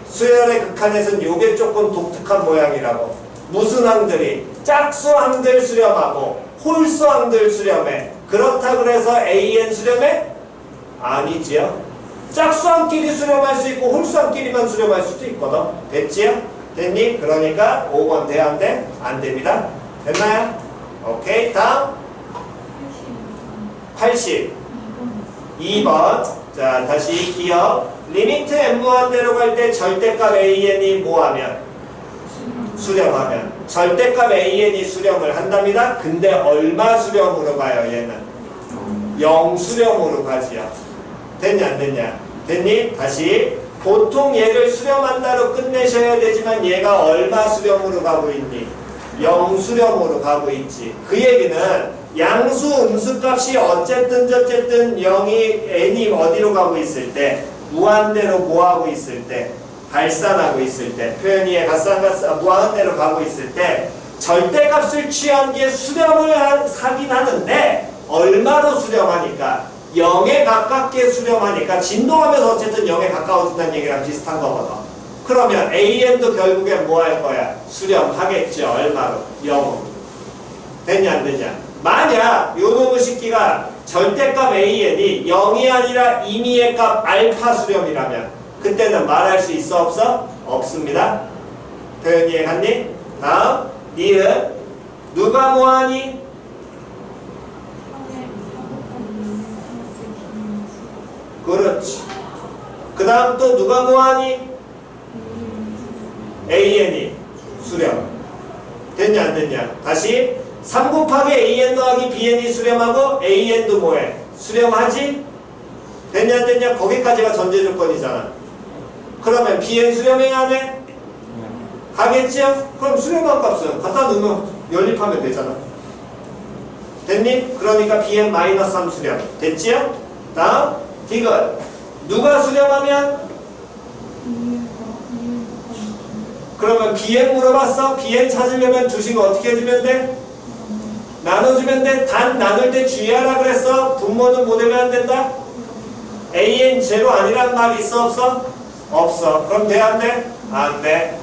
수열의 극한에서는 요게 조금 독특한 모양이라고. 무슨 항들이? 짝수항들 수렴하고 홀수항들 수렴해. 그렇다 그래서 AN 수렴해? 아니지요. 짝수항끼리 수렴할 수 있고 홀수항끼리만 수렴할 수도 있거든. 됐지요? 됐니? 그러니까 5번 돼? 안 돼? 안 됩니다. 됐나요? 오케이. 다음 82번. 자 다시 기억. 리미트 n 무한대로 갈 때 절대값 AN이 뭐하면? 수렴하면. 절대값 AN이 수렴을 한답니다. 근데 얼마 수렴으로 가요 얘는? 0 수렴으로 가지요. 됐냐 안 됐냐? 됐니? 다시 보통 얘를 수렴한다로 끝내셔야 되지만 얘가 얼마 수렴으로 가고 있니? 0 수렴으로 가고 있지. 그 얘기는 양수 음수값이 어쨌든 0이 n이 어디로 가고 있을 때? 무한대로 뭐하고 있을 때? 발산하고 있을 때. 표현 이해 무한대로 가고 있을 때 절대값을 취한 게 수렴을 하긴 하는데 얼마로 수렴하니까? 0에 가깝게 수렴하니까 진동하면서 어쨌든 0에 가까워진다는 얘기랑 비슷한 거거든. 그러면 AN도 결국엔 뭐 할 거야? 수렴하겠죠. 얼마로? 0으로. 됐냐 안 됐냐? 만약 요놈의 식기가 절대값 AN이 0이 아니라 임의의 값 알파 수렴이라면 그때는 말할 수 있어 없어? 없습니다. 표현 이해 갔니? 다음 니은 누가 뭐하니? 그렇지. 그 다음 또 누가 뭐하니? AN이 수렴. 됐냐 안 됐냐? 다시 3 곱하기 AN 더하기 BN이 수렴하고 AN도 뭐해? 수렴하지? 됐냐 안 됐냐? 거기까지가 전제조건이잖아. 그러면 BN 수렴해야 안 해? 하겠지요? 그럼 수렴한 값은 갖다 넣으면 연립하면 되잖아. 됐니? 그러니까 BN-3 수렴. 됐지요? 다음 디귿 누가 수렴하면? 그러면 BN 물어봤어? BN 찾으려면 주식 어떻게 해주면 돼? 나눠주면 돼? 단 나눌 때 주의하라 그랬어? 분모는 뭐 되면 안 된다? AN 제로 아니란 말이 있어 없어? 없어. 그럼 돼 안 돼? 안 돼.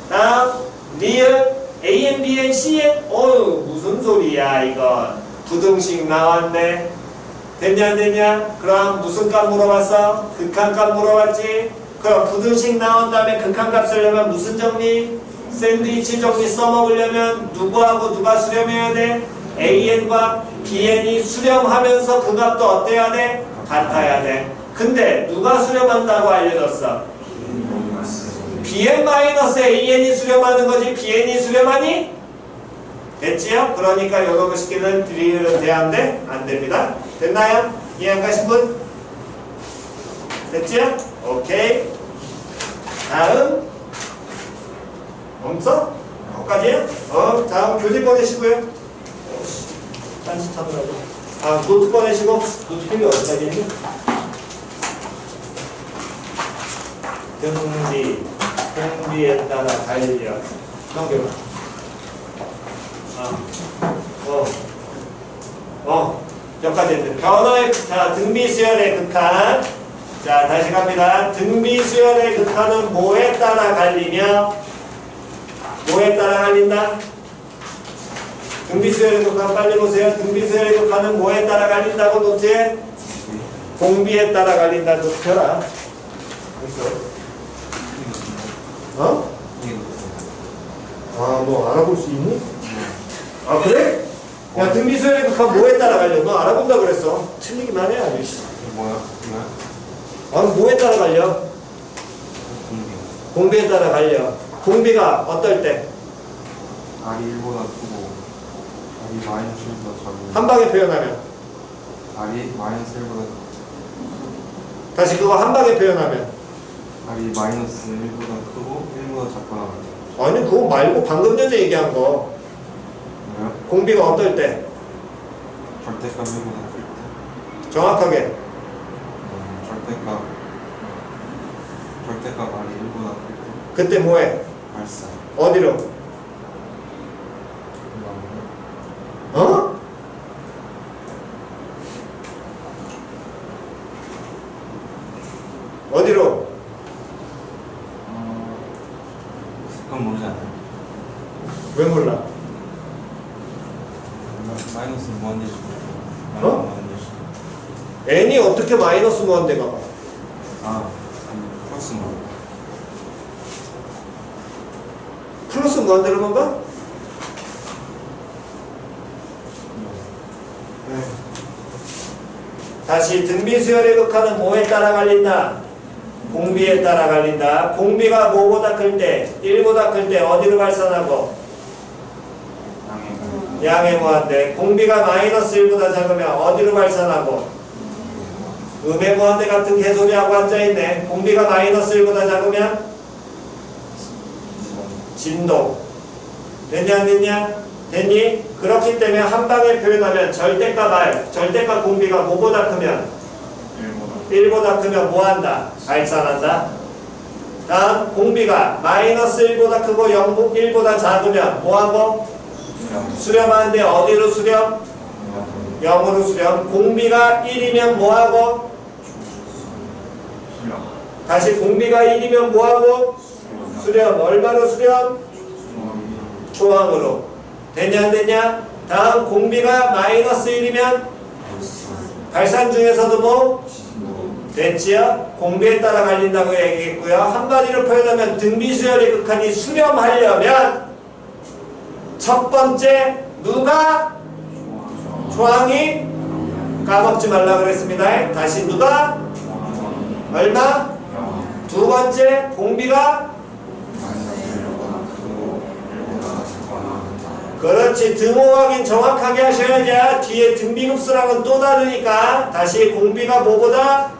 다음 리을 AN, BN, CN 어휴 무슨 소리야 이건. 부등식 나왔네. 됐냐 안 됐냐? 그럼 무슨 값 물어봤어? 극한값 물어봤지? 그럼 부등식 나온 다음에 극한값 쓰려면 무슨 정리? 샌드위치 정리 써먹으려면 누구하고 누가 수렴해야 돼? AN과 BN이 수렴하면서 그 값도 어때야 돼? 같아야 돼. 근데 누가 수렴한다고 알려줬어? BN-AN이 수렴하는 거지 BN이 수렴하니? 됐지요? 그러니까 요놈의 식기는 드릴은 돼야 안 돼? 안 됩니다. 됐나요? 이해 안 가신 분? 됐지요? 오케이. 다음. 없어? 거기까지요? 다음 교재 꺼내시고요. 딴짓하느라고. 노트 꺼내시고. 노트 필요 어디까지 있니? 등비에 따라 달려. 넘겨봐. 여기까지 했는데. 변화의, 자, 등비수열의 극한. 자, 다시 갑니다. 등비수열의 극한은 뭐에 따라 갈리며, 뭐에 따라 갈린다? 등비수열의 극한 빨리 보세요. 등비수열의 극한은 뭐에 따라 갈린다고 노트에? 공비에 따라 갈린다. 노트 펴라. 너 알아볼 수 있니? 그래? 야, 등비수열의 극한 뭐에 따라 갈려? 너 알아본다 그랬어. 틀리기만 해, 아저씨. 뭐야? 뭐에 따라 갈려? 공비에 따라 갈려. 공비가 어떨 때? R이 1보다 크고 R이 마이너스 1보다 작고 한 방에 표현하면. R이 마이너스 1보다 다시 그거 한 방에 표현하면. R이 마이너스 1보다 크고 1보다 작거나 같아요. 아니, 그거 말고 방금 전에 얘기한 거. 뭐요? 공비가 어떨 때? 절대값 1보다 클 때. 정확하게. 절대값 R이 1보다 클 때. 그때 뭐해? 발사. 어디로? 어디로? 그건 모르지 않아요? 왜 몰라? 마이너스 무한대식. n이 어떻게 마이너스 무한대가 봐? 플러스 무한대. 플러스 무한대로만 봐? 다시 등비수열의 극한은 뭐에 따라 갈린다? 공비에 따라 갈린다. 공비가 뭐보다 클 때? 1보다 클 때 어디로 발산하고? 양의 무한대. 공비가 마이너스 1보다 작으면 어디로 발산하고? 음의 무한대 같은 개소리하고 앉아있네. 공비가 마이너스 1보다 작으면? 진동. 됐냐 안 됐냐? 됐니? 그렇기 때문에 한 방에 표현하면 절대값 R, 절대값 공비가 뭐보다 크면? 1보다 크면 뭐한다? 발산한다. 다음 공비가 마이너스 1보다 크고 1보다 작으면 뭐하고? 수렴하는데 어디로 수렴? 0으로 수렴. 공비가 1이면 뭐하고? 다시 공비가 1이면 뭐하고? 수렴. 얼마로 수렴? 초항으로. 됐냐 안 됐냐? 다음 공비가 마이너스 1이면 발산 중에서도 뭐? 됐지요? 공비에 따라 갈린다고 얘기했고요. 한마디로 표현하면 등비수열의 극한이 수렴하려면 첫 번째 누가? 초항이 까먹지 말라 그랬습니다. 다시 누가? 얼마? 두 번째 공비가? 그렇지. 등호 확인 정확하게 하셔야지. 뒤에 등비급수랑은 또 다르니까. 다시 공비가 뭐보다?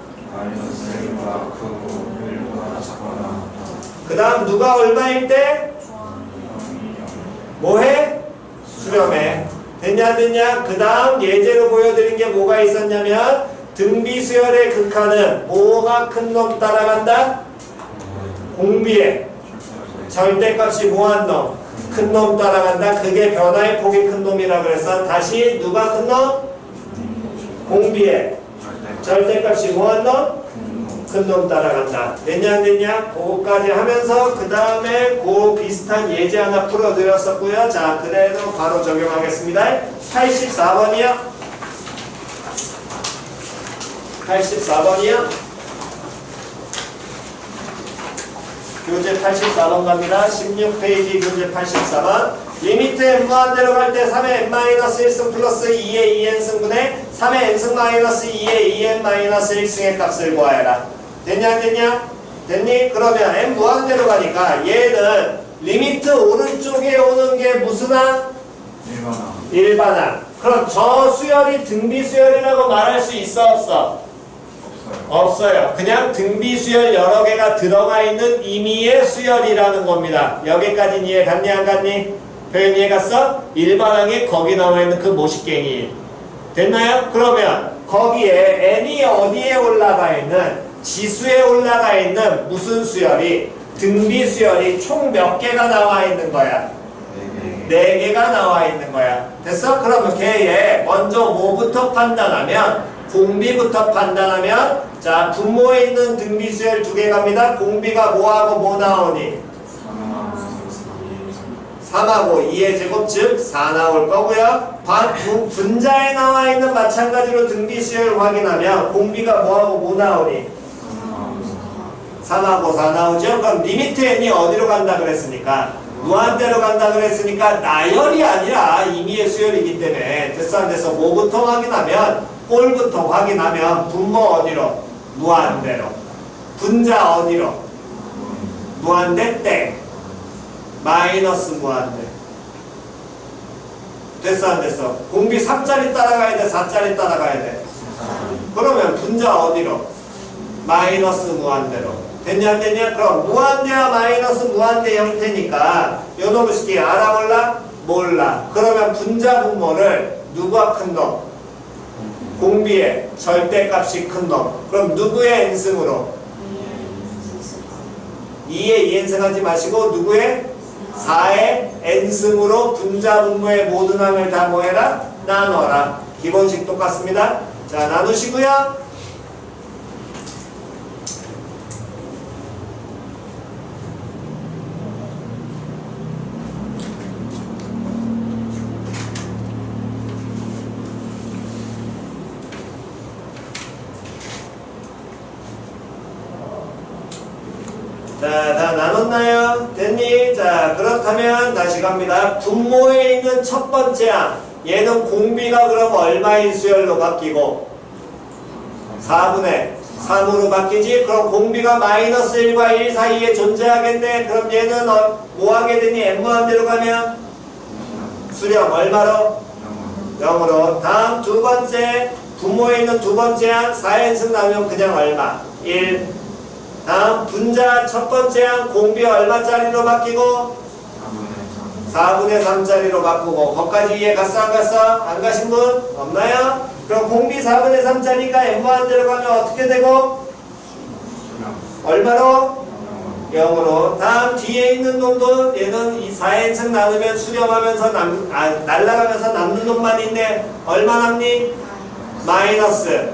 그 다음 누가 얼마일 때? 뭐해? 수렴해. 됐냐 안 됐냐? 그 다음 예제로 보여드린 게 뭐가 있었냐면 등비수열의 극한은 뭐가 큰 놈 따라간다? 공비에 절대값이 뭐한 놈? 큰 놈 따라간다. 그게 변화의 폭이 큰 놈이라 그래서 다시 누가 큰 놈? 공비에 절대값이 뭐한 놈? 큰 놈 따라간다. 됐냐 안 됐냐? 그거까지 하면서 그 다음에 그 비슷한 예제 하나 풀어드렸었고요. 자, 그대로 바로 적용하겠습니다. 84번이요. 84번이요. 교재 84번 갑니다. 16페이지 교재 84번. 리미트 n 무한대로 갈 때 3의 n-1승 플러스 2의 2n승분의 3의 n승 마이너스 2의 2n-1승의 값을 구하여라. 됐냐 안 됐냐? 됐니? 그러면 n 무한대로 가니까 얘는 리미트 오른쪽에 오는 게 무슨 항? 일반항. 그럼 저 수열이 등비 수열이라고 말할 수 있어 없어? 없어요. 그냥 등비 수열 여러 개가 들어가 있는 임의의 수열이라는 겁니다. 여기까지 이해 갔니 안 갔니? 표현 이해 갔어? 일반항에 거기 나와 있는 그 모식갱이 됐나요? 그러면 거기에 n이 어디에 올라가 있는 지수에 올라가 있는 무슨 수열이 등비 수열이 총 몇 개가 나와 있는 거야? 4개가 나와 있는 거야. 됐어? 그러면 걔에 먼저 뭐부터 판단하면 공비부터 판단하면 자 분모에 있는 등비 수열 2개 갑니다. 공비가 뭐하고 뭐 나오니? 3하고 2의 제곱 즉 4 나올 거고요. 분자에 나와 있는 마찬가지로 등비 수열 확인하면 공비가 뭐하고 뭐 나오니? 3하고 4 나오죠? 그럼 리미트 n이 어디로 간다 그랬으니까? 무한대로 간다 그랬으니까 나열이 아니라 임의의 수열이기 때문에 됐어 안 됐어? 뭐부터 확인하면? 꼴부터 확인하면 분모 어디로? 무한대로. 분자 어디로? 무한대 땡. 마이너스 무한대. 됐어 안 됐어? 공비 3짜리 따라가야 돼? 4짜리 따라가야 돼? 그러면 분자 어디로? 마이너스 무한대로. 됐냐 안 됐냐? 그럼 무한대와 마이너스 무한대 형태니까 요놈의 식이 알아 몰라? 몰라. 그러면 분자 분모를 누가 큰 놈? 공비의 절대값이 큰 놈. 그럼 누구의 n승으로? 2의 2n승 하지 마시고 누구의? 4의 n승으로 분자 분모의 모든 항을 다 뭐해라? 나눠라. 기본식 똑같습니다. 자 나누시고요. 자, 다 나눴나요? 됐니? 자, 그렇다면 다시 갑니다. 분모에 있는 첫 번째 항. 얘는 공비가 그럼 얼마인 수열로 바뀌고? 4분의 3으로 바뀌지? 그럼 공비가 마이너스 1과 1 사이에 존재하겠네. 그럼 얘는 뭐 하게 되니? n무한대로 가면? 수렴 얼마로? 0으로. 다음 두 번째. 분모에 있는 두 번째 항 4n승 나오면 그냥 얼마? 1. 다음 분자 첫 번째 항 공비 얼마짜리로 바뀌고? 4분의 3짜리로 바꾸고. 거기까지 이해 갔어 안 갔어? 안 가신 분? 없나요? 그럼 공비 4분의 3짜리가 n무한대로 가면 어떻게 되고? 얼마로? 0으로. 다음 뒤에 있는 놈도 얘는 이 4n승 나누면 수렴하면서 날라가면서 남는 놈만 있네. 얼마 남니? 마이너스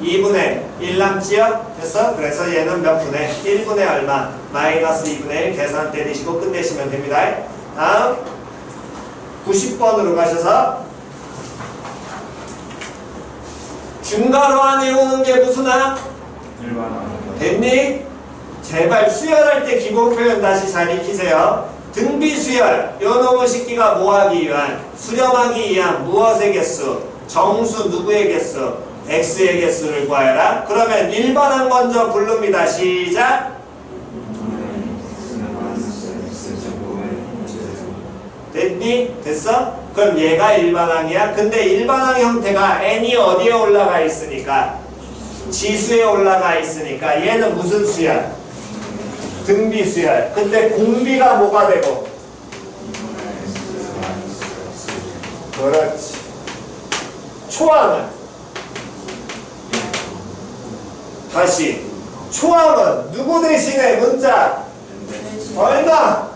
2분의 1 남지요? 됐어? 그래서 얘는 몇 분의? 1분의 얼마? 마이너스 2분의 1 계산 때리시고 끝내시면 됩니다. 다음 90번으로 가셔서 중괄호 안에 오는 게 무슨 항? 됐니? 제발 수열할 때 기본 표현 다시 잘 익히세요. 등비수열 요 놈의 식기가 뭐하기 위한? 수렴하기 위한 무엇의 개수? 정수 누구의 개수? x의 개수를 구하여라. 그러면 일반항 먼저 부릅니다. 시작. 됐니? 됐어? 그럼 얘가 일반항이야. 근데 일반항 형태가 n이 어디에 올라가 있으니까? 지수에 올라가 있으니까 얘는 무슨 수열? 등비수열. 근데 공비가 뭐가 되고? 그렇지. 초항은? 다시 초항은 누구 대신에 문자? 얼마?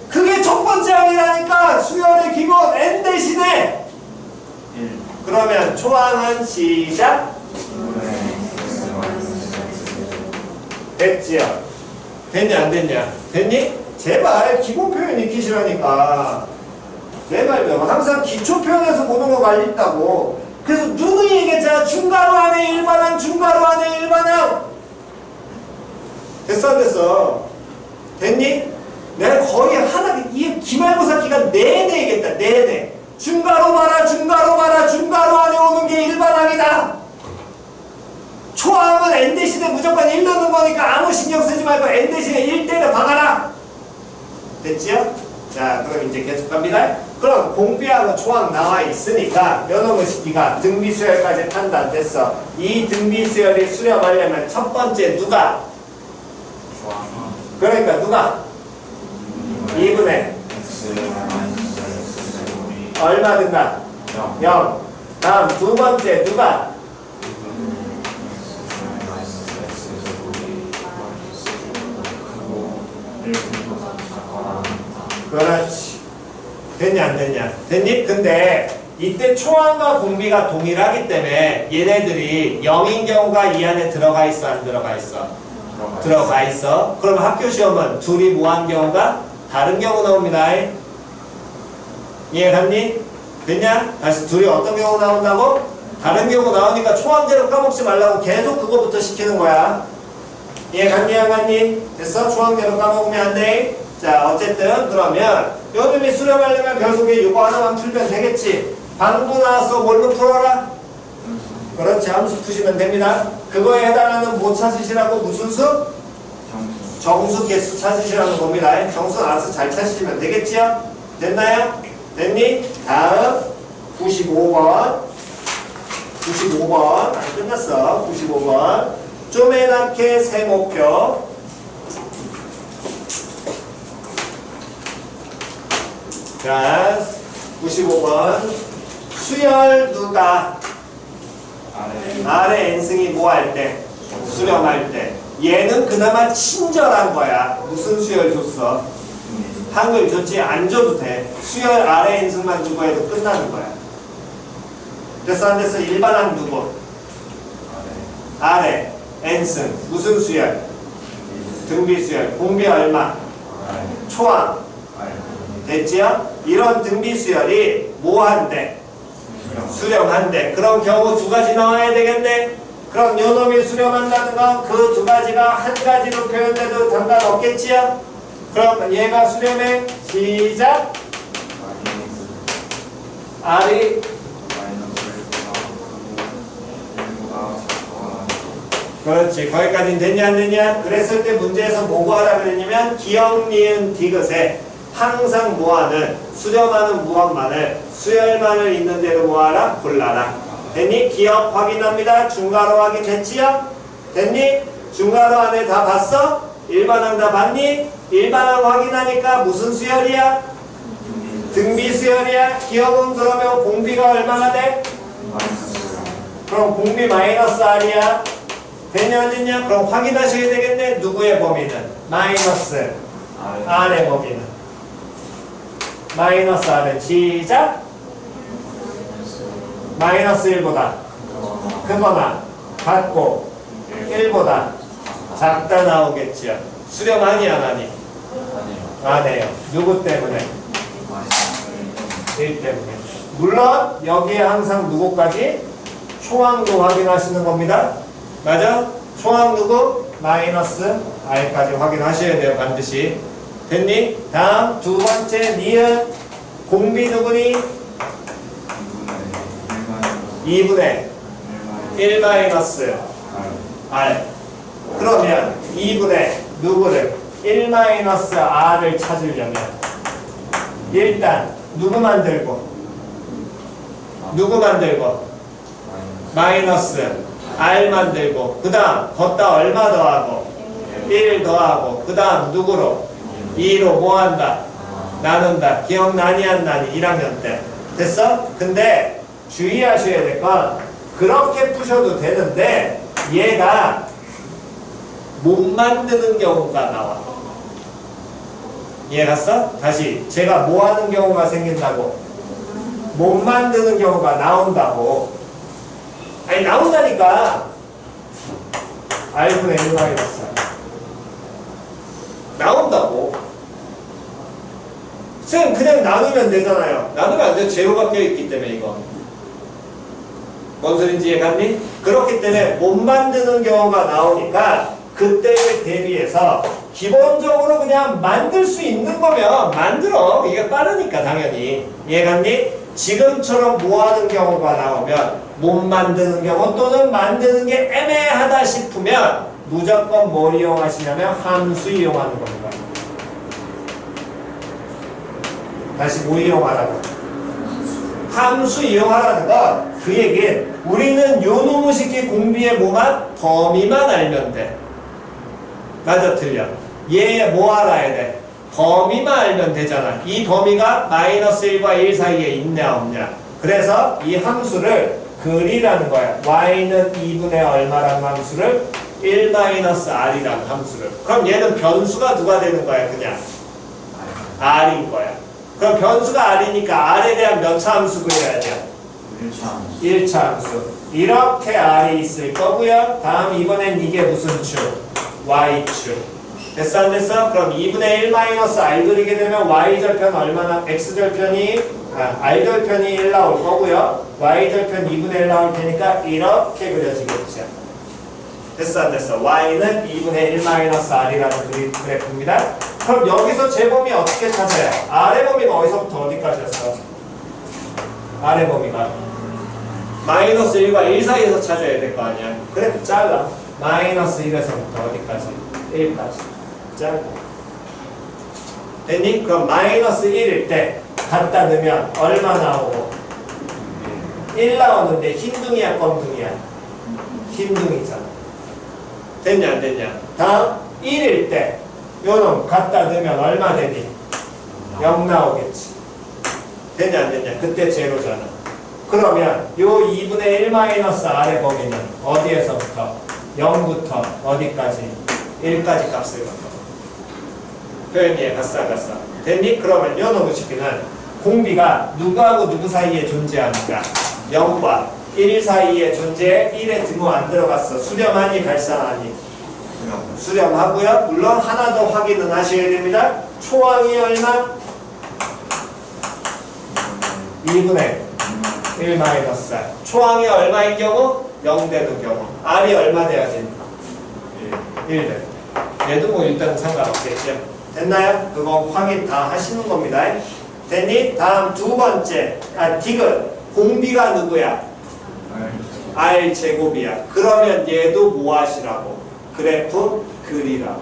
그게 첫 번째 항이라니까. 수열의 기본 n 대신에. 그러면 초항은 시작. 됐지요? 됐냐 안 됐냐? 됐니? 제발 기본 표현 익히시라니까. 제발 항상 기초 표현에서 보는 거 말있다고. 그래서 누누이 얘기했잖아. 중괄호 안에 일반항, 중괄호 안에 일반항. 됐어 안 됐어? 됐니? 내가 거의 하나 이 기말고사 기간 내내 얘기했다. 내내. 중괄호 봐라, 중괄호 봐라, 중괄호 안에 오는 게 일반항이다. 초항은 n 대신에 무조건 1 넣는 거니까 아무 신경 쓰지 말고 n 대신에 1 때려 박아라. 됐지요? 자, 그럼 이제 계속 갑니다. 그럼 공비하고 초항 나와 있으니까 요놈의 시기가 등비수열까지 판단됐어. 이 등비수열이 수렴하려면 첫 번째 누가? 그러니까 누가? 2분의 얼마 든가? 0. 다음 두 번째 누가? 그렇지. 됐냐 안 됐냐? 됐니? 근데 이때 초항과 공비가 동일하기 때문에 얘네들이 0인 경우가 이 안에 들어가 있어 안 들어가 있어? 들어가 있어. 그럼 학교 시험은 둘이 뭐한 경우가 다른 경우 나옵니다. 이해갔니? 됐냐? 다시 둘이 어떤 경우 나온다고? 다른 경우 나오니까 초항제로 까먹지 말라고 계속 그거부터 시키는 거야. 이해갔니? 안 갔니? 됐어? 초항제로 까먹으면 안 돼. 자, 어쨌든 그러면 요놈이 수렴하려면 결국에 이거 하나만 풀면 되겠지. 방부 나왔어. 뭘로 풀어라? 그렇지. 함수 푸시면 됩니다. 그거에 해당하는 뭐 찾으시라고? 무슨 수? 정수 개수 찾으시라는 겁니다. 정수 나와서 잘 찾으시면 되겠지요? 됐나요? 됐니? 다음 95번 95번 아직 끝났어. 95번 쪼매나게 세모표. 자 95번 수열 누가 아래 n승이 뭐 할 때? 수렴할 때. 얘는 그나마 친절한 거야. 무슨 수열 줬어? 한글 줬지? 안 줘도 돼. 수열 아래 n승만 주고 해도 끝나는 거야. 됐어 안 됐어? 일반항 누구? 아래 n승. 무슨 수열? 등비 수열. 공비 얼마? 초항. 됐지요? 이런 등비 수열이 뭐 한대? 수렴한대. 그럼 겨우 두 가지 나와야 되겠네. 그럼 요놈이 수렴한다는 건 그 두 가지가 한 가지로 표현돼도 상관없겠지요? 그럼 얘가 수렴해. 시작. R이 그렇지. 거기까지는 됐냐 안 됐냐? 그랬을 때 문제에서 뭐고 하라 그랬냐면 기역, 니은, 디귿에 항상 뭐하는 수렴하는 무언만을 수열만을 있는 대로 뭐하라? 골라라. 됐니? 기억 확인합니다. 중괄호 확인 됐지요? 됐니? 중괄호 안에 다 봤어? 일반항 다 봤니? 일반항 확인하니까 무슨 수열이야? 등비 수열이야. 기억은 그러면 공비가 얼마나 돼? 그럼 공비 마이너스 R이야. 됐냐 안 됐냐? 그럼 확인하셔야 되겠네. 누구의 범위는? 마이너스 R의 범위는. 마이너스 R은 시작. 마이너스 1보다 크거나 같고 1보다 작다 나오겠지요. 수렴하니 안 하니? 안 해요. 누구 때문에? 1 때문에. 물론 여기에 항상 누구까지? 초항도 확인하시는 겁니다. 맞아? 초항 누구? 마이너스 R까지 확인하셔야 돼요. 반드시. 됐니? 다음 두 번째 니은 공비 누구니? 2분의 1 마이너스 R. 그러면 2분의 누구를? 1 마이너스 R을 찾으려면 일단 누구 만들고? 누구 만들고? 마이너스 R 만들고 그 다음 걷다 얼마 더하고? 1 더하고 그 다음 누구로? 2로 뭐한다? 나눈다. 기억나니 안 나니? 1학년 때. 됐어? 근데 주의하셔야 될 건 그렇게 푸셔도 되는데 얘가 못 만드는 경우가 나와. 이해 갔어? 다시 제가 뭐 하는 경우가 생긴다고? 못 만드는 경우가 나온다고. 아니 나온다니까. R분의 1 마이너스 나온다고. 쌤 그냥 나누면 되잖아요. 나누면 안 돼. 제로 바뀌어있기 때문에 이거. 뭔 소린지 이해갔니? 그렇기 때문에 못 만드는 경우가 나오니까 그때에 대비해서 기본적으로 그냥 만들 수 있는 거면 만들어. 이게 빠르니까 당연히. 이해갔니? 지금처럼 뭐 하는 경우가 나오면 못 만드는 경우 또는 만드는 게 애매하다 싶으면 무조건 뭘 이용하시냐면 함수 이용하는 겁니다. 다시 뭐 이용하라고? 함수 이용하라는 건 그 얘기는 우리는 요 놈의 식기 공비의 뭐만? 범위만 알면 돼. 맞아 틀려? 얘 뭐 알아야 돼? 범위만 알면 되잖아. 이 범위가 마이너스 1과 1 사이에 있냐 없냐. 그래서 이 함수를 그리라는 거야. y는 2분의 얼마라는 함수를 1-r이라는 함수를. 그럼 얘는 변수가 누가 되는 거야? 그냥 r인 거야. 그럼 변수가 r이니까 r에 대한 몇 차 함수 그려야 돼? 1차 함수. 이렇게 r이 있을 거고요. 다음 이번엔 이게 무슨 축? y축. 됐어 안 됐어? 그럼 2분의 1-r 그리게 되면 y절편 얼마나? x절편이 r절편이 1 나올 거고요. y절편 2분의 1 나올 테니까 이렇게 그려지겠죠. 됐어 안 됐어? y는 2분의 1-r이라는 그래프입니다. 그럼 여기서 제 범위 어떻게 찾아요? r의 범위가 어디서부터 어디까지였어? r의 범위가 마이너스 1과 1 사이에서 찾아야 될 거 아니야. 그래프 잘라. 마이너스 1에서부터 어디까지? 1까지. 잘라. 됐니? 그럼 마이너스 1일 때 갖다 넣으면 얼마 나오고? 1 나오는데 흰둥이야 검둥이야? 흰둥이잖아. 됐냐 안 됐냐? 다음 1일 때 요놈 갖다 넣으면 얼마 되니? 0 나오겠지. 됐냐 안 됐냐? 그때 제로잖아. 그러면 요 2분의 1-r의 범위는 어디에서부터? 0부터 어디까지? 1까지 값을 갖고. 표현이에 갔어 갔어. 됐니? 그러면 요 놈의 식기는 공비가 누구하고 누구 사이에 존재하는가? 0과 1 사이에 존재해. 1에 등호 안 들어갔어. 수렴하니 발산하니? 수렴하고요. 물론 하나 더 확인은 하셔야 됩니다. 초항이 얼마? 2분의 1-r. 초항이 얼마인 경우? 0 되는 경우. r이 얼마 돼야지? 1 돼. 얘도 뭐 일단 상관없겠죠. 됐나요? 그거 확인 다 하시는 겁니다. 됐니? 다음 두 번째. 디귿. 공비가 누구야? r 제곱이야. 그러면 얘도 뭐 하시라고? 그래프 그리라고.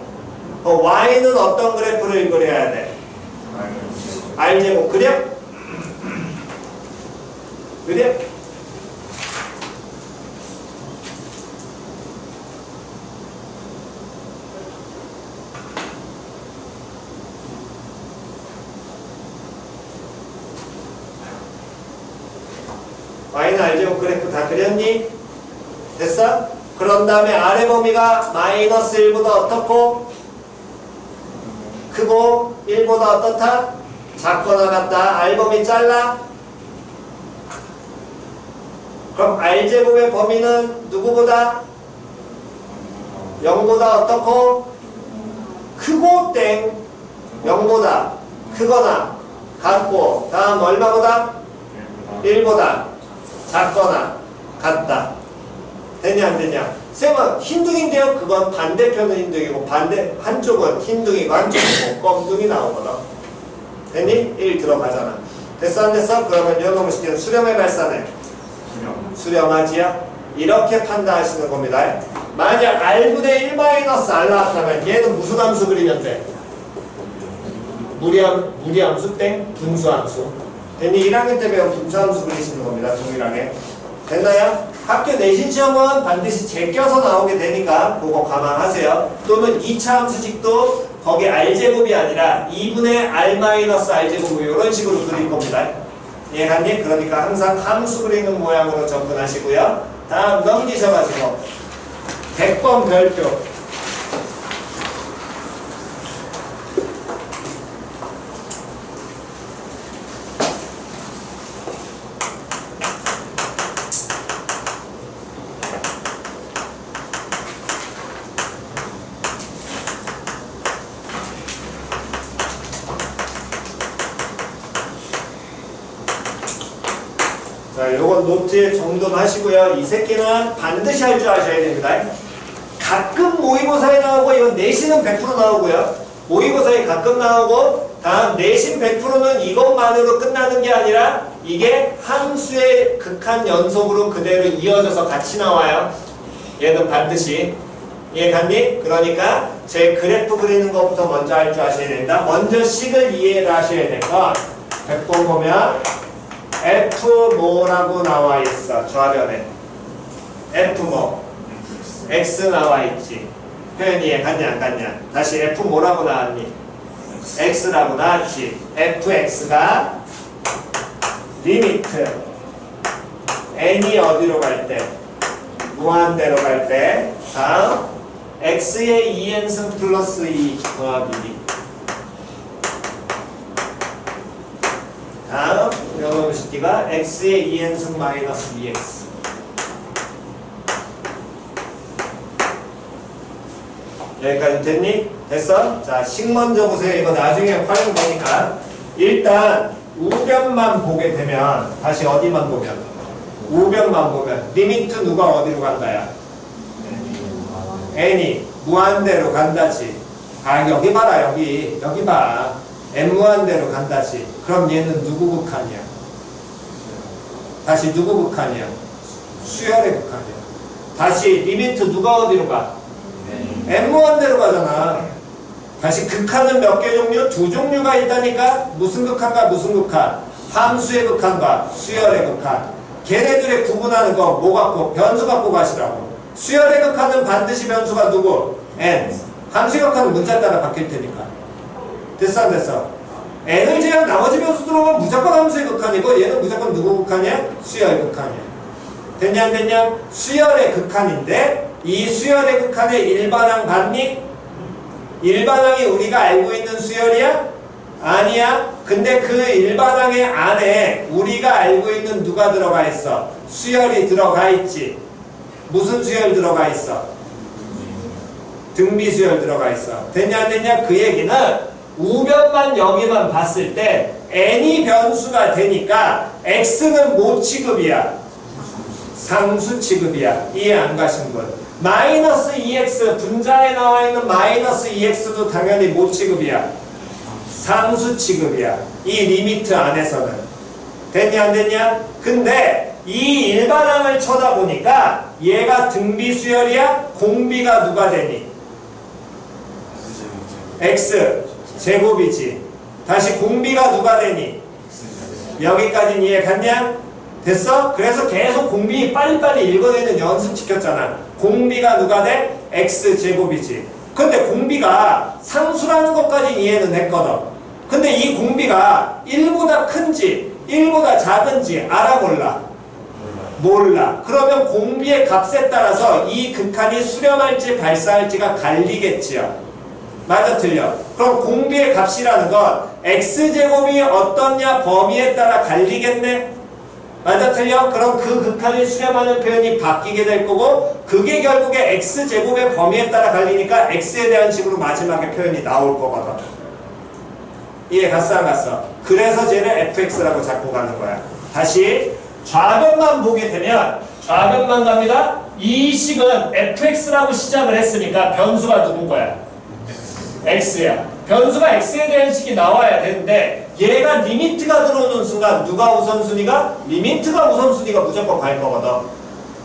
y는 어떤 그래프를 그려야 돼? r 제곱 그려? 그래? y는 r제곱 그래프 다 그렸니? 됐어? 그런 다음에 r의 범위가 마이너스 1보다 어떻고? 크고 1보다 어떻다? 작거나 같다. r 범위 잘라? 그럼 r제곱의 범위는 누구보다? 0보다 어떻고? 크고 땡 0보다 크거나 같고 다음 얼마보다? 1보다 작거나 같다. 되냐 안 되냐? 쌤은 흰둥인데요. 그건 반대편은 흰둥이고 반대 한쪽은 흰둥이고 한쪽은 검둥이 나오거든. 됐니? 1 들어가잖아. 됐어 안 됐어? 그러면 요놈의 식기는 수렴의 발산해. 수렴하지요? 이렇게 판단하시는 겁니다. 만약 r분의 1-r 나왔다면 얘는 무슨 함수 그리면 돼? 무리함수 땡 분수함수. 됐니? 1학년 때 배운 분수함수 그리시는 겁니다. 동일하게. 됐나요? 학교 내신 시험은 반드시 제껴서 나오게 되니까 그거 감안하세요. 또는 2차 함수식도 거기 r제곱이 아니라 2분의 r-r제곱 이런 식으로 그릴 겁니다. 이해갔니? 그러니까 항상 함수 그리는 모양으로 접근하시고요. 다음 넘기셔가지고 100번 별표. 자, 요건 노트에 정돈하시고요. 이 새끼는 반드시 할 줄 아셔야 됩니다. 가끔 모의고사에 나오고 이건 내신은 100% 나오고요. 모의고사에 가끔 나오고 다음 내신 100%는 이것만으로 끝나는 게 아니라 이게 함수의 극한 연속으로 그대로 이어져서 같이 나와요. 얘는 반드시. 이해갔니? 그러니까 제 그래프 그리는 것부터 먼저 할 줄 아셔야 된다. 먼저 식을 이해를 하셔야 될 건 100번 보면 F 뭐라고 나와 있어. 좌변에 F 뭐 X 나와 있지. 표현이 이해 갔냐 안 갔냐. 다시 F 뭐라고 나왔니? X라고 나왔지. fx가 리미트 n이 어디로 갈 때? 무한대로 갈 때. 다음 x의 2n승 플러스 2 더하기 2. 다음 이런 식기가 x의 2n승 마이너스 2x. 여기까지 됐니? 됐어? 자, 식 먼저 보세요. 이거 나중에 활용되니까. 일단 우변만 보게 되면, 다시 어디만 보면? 우변만 보면 리미트 누가 어디로 간다야? n이 무한대로 간다지. 아, 여기 봐라. 여기 봐. n 무한대로 간다지. 그럼 얘는 누구 극한이야? 다시 누구 극한이야? 수열의 극한이야. 다시 리미트 누가 어디로 가? n 무한대로 가잖아. 다시 극한은 몇 개 종류? 두 종류가 있다니까? 무슨 극한과 무슨 극한? 함수의 극한과 수열의 극한. 걔네들의 구분하는 거 뭐 갖고? 변수 갖고 가시라고. 수열의 극한은 반드시 변수가 누구? n. 함수의 극한은 문자 따라 바뀔 테니까. 됐어 안 됐어? n을 제한 나머지 변수 들어오면 무조건 함수의 극한이고 얘는 무조건 누구 극한이야? 수열의 극한이야. 됐냐 안 됐냐? 수열의 극한인데 이 수열의 극한의 일반항 봤니? 일반항이 우리가 알고 있는 수열이야? 아니야. 근데 그 일반항의 안에 우리가 알고 있는 누가 들어가 있어? 수열이 들어가 있지. 무슨 수열 들어가 있어? 등비 수열 들어가 있어. 됐냐 안 됐냐? 그 얘기는 우변만 여기만 봤을 때 n이 변수가 되니까 x는 뭐 취급이야? 상수 취급이야. 이해 안 가신 분? 마이너스 2x 분자에 나와 있는 마이너스 2x도 당연히 뭐 취급이야? 상수 취급이야. 이 리미트 안에서는. 됐냐 안 됐냐? 근데 이 일반항을 쳐다보니까 얘가 등비 수열이야? 공비가 누가 되니? x 제곱이지. 다시 공비가 누가 되니? 여기까지는 이해 갔냐? 됐어? 그래서 계속 공비 빨리빨리 읽어내는 연습 시켰잖아. 공비가 누가 돼? x제곱이지. 근데 공비가 상수라는 것까지 이해는 했거든. 근데 이 공비가 1보다 큰지 1보다 작은지 알아 몰라? 몰라. 그러면 공비의 값에 따라서 이 극한이 수렴할지 발사할지가 갈리겠지요. 맞아 틀려? 그럼 공비의 값이라는 건 x제곱이 어떻냐 범위에 따라 갈리겠네? 맞아 틀려? 그럼 그 극한을 수렴하는 표현이 바뀌게 될 거고 그게 결국에 x제곱의 범위에 따라 갈리니까 x에 대한 식으로 마지막에 표현이 나올 거거든. 이해 갔어 안 갔어? 그래서 쟤는 fx라고 잡고 가는 거야. 다시 좌변만 보게 되면 좌변만 갑니다. 이 식은 fx라고 시작을 했으니까 변수가 누군 거야? x야. 변수가 x에 대한 식이 나와야 되는데 얘가 리미트가 들어오는 순간 누가 우선순위가? 리미트가 우선순위가 무조건 갈 거거든.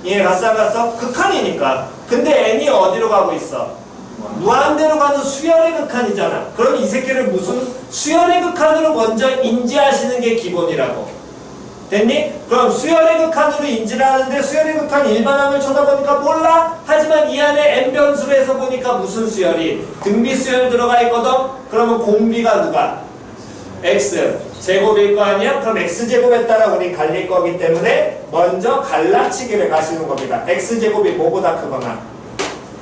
이해 갔어 안 갔어? 극한이니까. 근데 n이 어디로 가고 있어? 무한대로 가는 수열의 극한이잖아. 그럼 이 새끼를 무슨 수열의 극한으로 먼저 인지하시는 게 기본이라고. 됐니? 그럼 수열의 극한으로 인지를 하는데 수열의 극한 일반항을 쳐다보니까 몰라? 하지만 이 안에 n변수로 해서 보니까 무슨 수열이? 등비 수열 들어가 있거든? 그러면 공비가 누가? x 제곱일 거 아니야? 그럼 x제곱에 따라 우리 갈릴 거기 때문에 먼저 갈라치기를 가시는 겁니다. x제곱이 뭐보다 크거나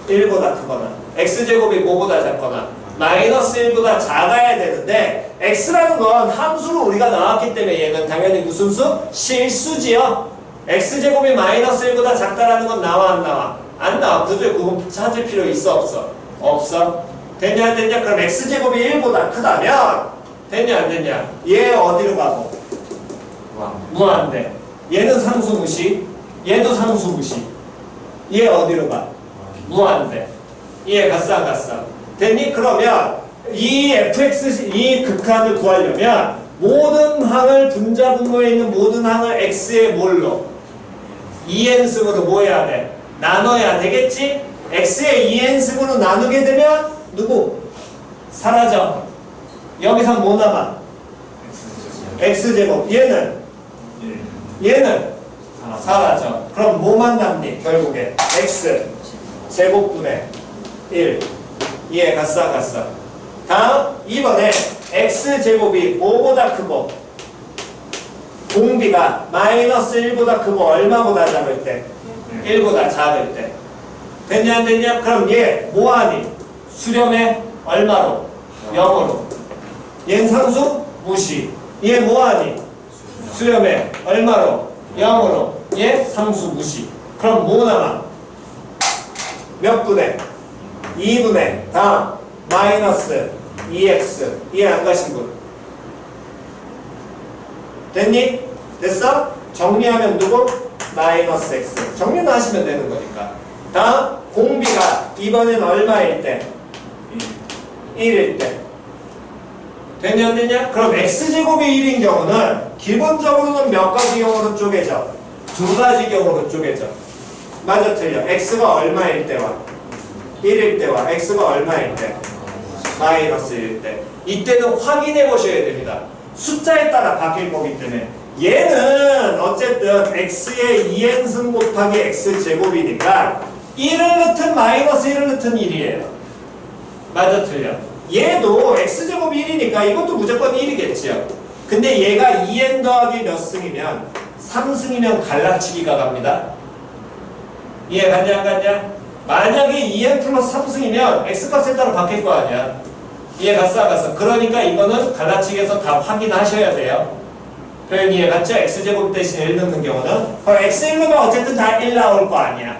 1보다 크거나 x제곱이 뭐보다 작거나 마이너스 1보다 작아야 되는데 x라는 건 함수로 우리가 나왔기 때문에 얘는 당연히 무슨 수? 실수지요. x제곱이 마이너스 1보다 작다라는 건 나와 안 나와? 안 나와. 그들 그거 찾을 필요 있어 없어? 없어. 됐냐 안 됐냐? 그럼 x제곱이 1보다 크다면 됐냐 안 됐냐? 얘 어디로 가고? 무한대. 얘는 상수 무시. 얘도 상수 무시. 얘 어디로 가? 무한대. 이해 갔어 안 갔어? 됐니? 그러면 이 fx 이 극한을 구하려면 모든 항을 분자 분모에 있는 모든 항을 x의 뭘로? 2n승으로 뭐 해야 돼? 나눠야 되겠지? x의 2n승으로 나누게 되면 누구? 사라져. 여기서 뭐 남아? x제곱. 얘는 사라져. 그럼 뭐만 남니? 결국에 x 제곱분의 1. 이해 갔어? 다음 2번에 x제곱이 5보다 크고 공비가 마이너스 1보다 크고 얼마보다 작을 때? 1보다 작을 때. 됐냐 안 됐냐? 그럼 얘 뭐하니? 수렴에 얼마로? 0으로. 얘는 상수? 무시. 얘 뭐하니? 수렴에 얼마로? 0으로. 얘 상수 무시. 그럼 뭐 남아? 몇 분의? 2분의 다음 마이너스 2x. 이해 안 가신 분? 됐니? 됐어? 정리하면 누구? 마이너스 x. 정리는 하시면 되는 거니까. 다음 공비가 이번엔 얼마일 때? 1일 때. 됐냐 안 됐냐? 그럼 x제곱이 1인 경우는 기본적으로는 몇 가지 경우로 쪼개져? 두 가지 경우로 쪼개져. 맞아 틀려? x가 얼마일 때와 1일 때와 x가 얼마일 때? 마이너스 1일 때. 이때는 확인해 보셔야 됩니다. 숫자에 따라 바뀔 거기 때문에. 얘는 어쨌든 x의 2n승 곱하기 x제곱이니까 1을 넣든 마이너스 1을 넣든 1이에요. 맞아 틀려? 얘도 x제곱 1이니까 이것도 무조건 1이겠지요. 근데 얘가 2n 더하기 몇 승이면 3승이면 갈라치기가 갑니다. 이해 갔냐 안 갔냐? 만약에 2n 플러스 3승이면 x값에 따라 바뀔 거 아니야. 이해 갔어 안 갔어? 그러니까 이거는 갈라치기에서 다 확인하셔야 돼요. 표현 이해 갔죠? x제곱 대신 1 넣는 경우는 그럼 x1 넣으면 어쨌든 다 1 나올 거 아니야.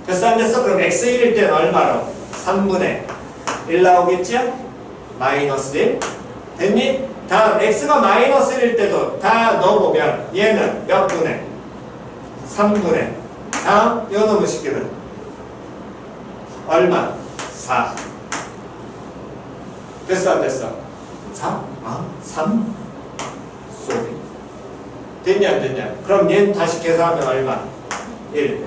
됐어 안 됐어? 그럼 x1일 때는 얼마로? 3분의 1 나오겠죠? 마이너스 1 됐니? 다음 x가 마이너스 1일 때도 다 넣어보면 얘는 몇 분의? 3분의 다음 이거 넣으면 쉽게는 얼마? 4 됐어 안 됐어? 4? 3? 쏘리 됐냐 안 됐냐? 그럼 얘는 다시 계산하면 얼마? 1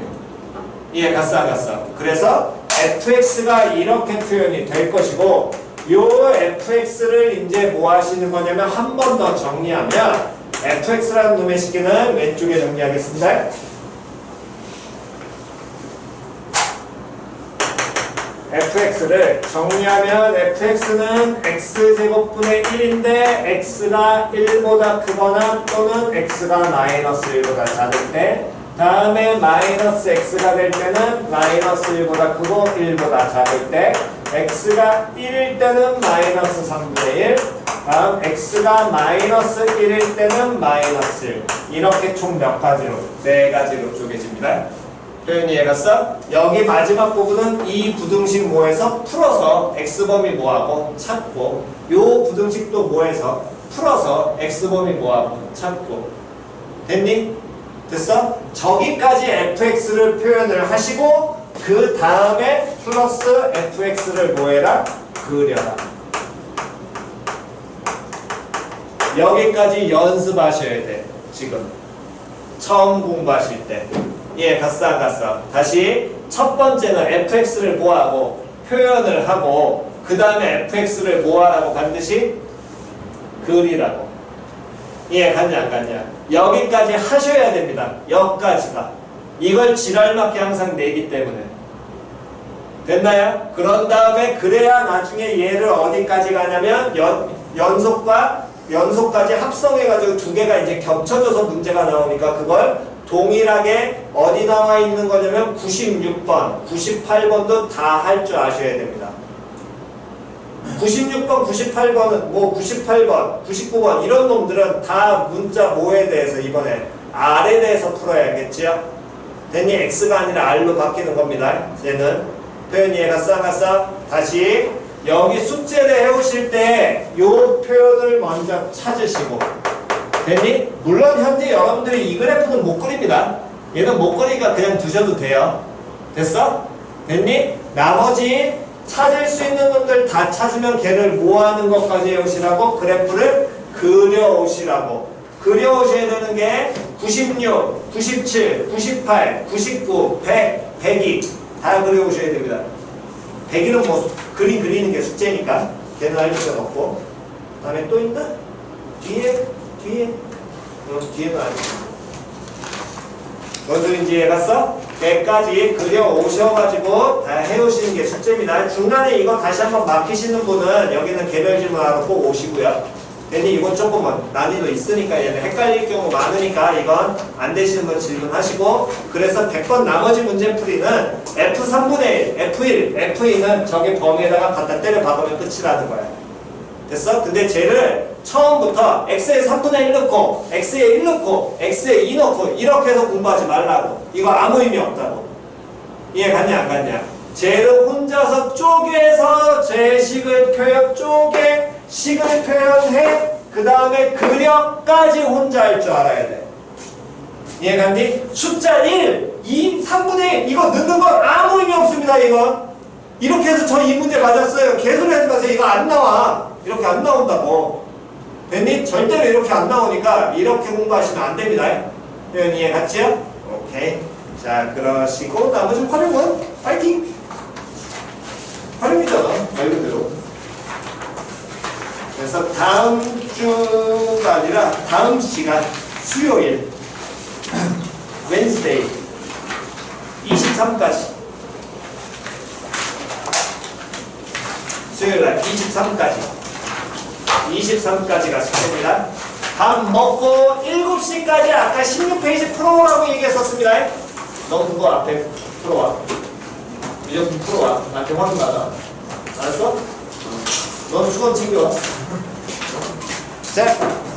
이해 갔어 안 갔어? 그래서 fx가 이렇게 표현이 될 것이고 요 fx를 이제 뭐 하시는 거냐면 한 번 더 정리하면 fx라는 놈의 식기는 왼쪽에 정리하겠습니다. fx를 정리하면 fx는 x제곱분의 1인데 x가 1보다 크거나 또는 x가 마이너스 1보다 작을 때 다음에 마이너스 x가 될 때는 마이너스 1보다 크고 1보다 작을 때 x가 1일 때는 마이너스 3분의 1 다음 x가 마이너스 1일 때는 마이너스 1 이렇게 총 몇 가지로? 4가지로 쪼개집니다. 표현이 이해갔어? 여기 마지막 부분은 이 부등식 모에서 풀어서 x범위 뭐하고 찾고 요 부등식도 모에서 풀어서 x범위 뭐하고 찾고 됐니? 됐어? 저기까지 fx를 표현을 하시고 그 다음에 플러스 fx를 뭐해라? 그려라. 여기까지 연습하셔야 돼. 지금 처음 공부하실 때. 예, 갔어 안 갔어? 다시 첫 번째는 fx를 뭐하고 표현을 하고 그 다음에 fx를 뭐하라고 반드시 그리라고. 예, 갔냐 안 갔냐? 여기까지 하셔야 됩니다. 여기까지가. 이걸 지랄맞게 항상 내기 때문에. 됐나요? 그런 다음에 그래야 나중에 얘를 어디까지 가냐면 연속까지 합성해가지고 두 개가 이제 겹쳐져서 문제가 나오니까 그걸 동일하게 어디 나와 있는 거냐면 96번, 98번도 다 할 줄 아셔야 됩니다. 96번, 98번은 뭐 98번, 99번 이런 놈들은 다 문자 뭐에 대해서 이번에 R에 대해서 풀어야겠지요? 됐니? X가 아니라 R로 바뀌는 겁니다. 얘는 표현 이해가 싹 다시 여기 숙제를 해오실 때 이 표현을 먼저 찾으시고 됐니? 물론 현재 여러분들이 이 그래프는 못 그립니다. 얘는 못 그리니까 그냥 두셔도 돼요. 됐어? 됐니? 나머지 찾을 수 있는 놈들 다 찾으면 걔를 모아하는 것까지 해오시라고 그래프를 그려오시라고. 그려오셔야 되는 게 96, 97, 98, 99, 100, 102 다 그려오셔야 됩니다. 100이는 뭐 그림 그리는 게 숙제니까 걔는 할 필요는 없고. 그 다음에 또 있나? 뒤에 뒤에? 뒤에는 아니야. 뭔 소린지 이해갔어? 100까지 그려 오셔가지고 다 해오시는 게 숙제입니다. 중간에 이거 다시 한번 막히시는 분은 여기는 개별 질문하러 꼭 오시고요. 괜히 이건 조금 난이도 있으니까 얘는 헷갈릴 경우 많으니까 이건 안 되시는 분 질문하시고, 그래서 100번 나머지 문제 풀이는 F3분의 1, F1, F2는 저기 범위에다가 갖다 때려 박으면 끝이라는 거야. 됐어? 근데 쟤를 처음부터 x에 3분의 1 넣고 x에 1 넣고 x에 2 넣고 이렇게 해서 공부하지 말라고. 이거 아무 의미 없다고. 이해 갔냐 안 갔냐? 쟤를 혼자서 쪼개서 제 식을 식을 표현해 그 다음에 그려까지 혼자 할 줄 알아야 돼. 이해 갔니? 숫자 1, 2, 3분의 1 이거 넣는 건 아무 의미 없습니다. 이건 이렇게 해서 저 이 문제 맞았어요. 개소리 하지 마세요. 이거 안 나와. 이렇게 안 나온다고. 됐니? 절대로 이렇게 안 나오니까 이렇게 공부하시면 안 됩니다. 표현 이해 갔지요? 오케이. 자, 그러시고 나머지 활용은 파이팅! 활용이잖아, 말 그대로. 그래서 다음 주가 아니라 다음 시간 수요일 웬스데이 23까지 수요일날 23까지가 숙제입니다. 밥 먹고 7시까지 아까 16페이지 풀어오라고 얘기했었습니다. 너 그거 앞에 풀어와. 무조건 풀어와. 나한테 확인 받아. 알았어? 넌 수건 챙겨와. 자.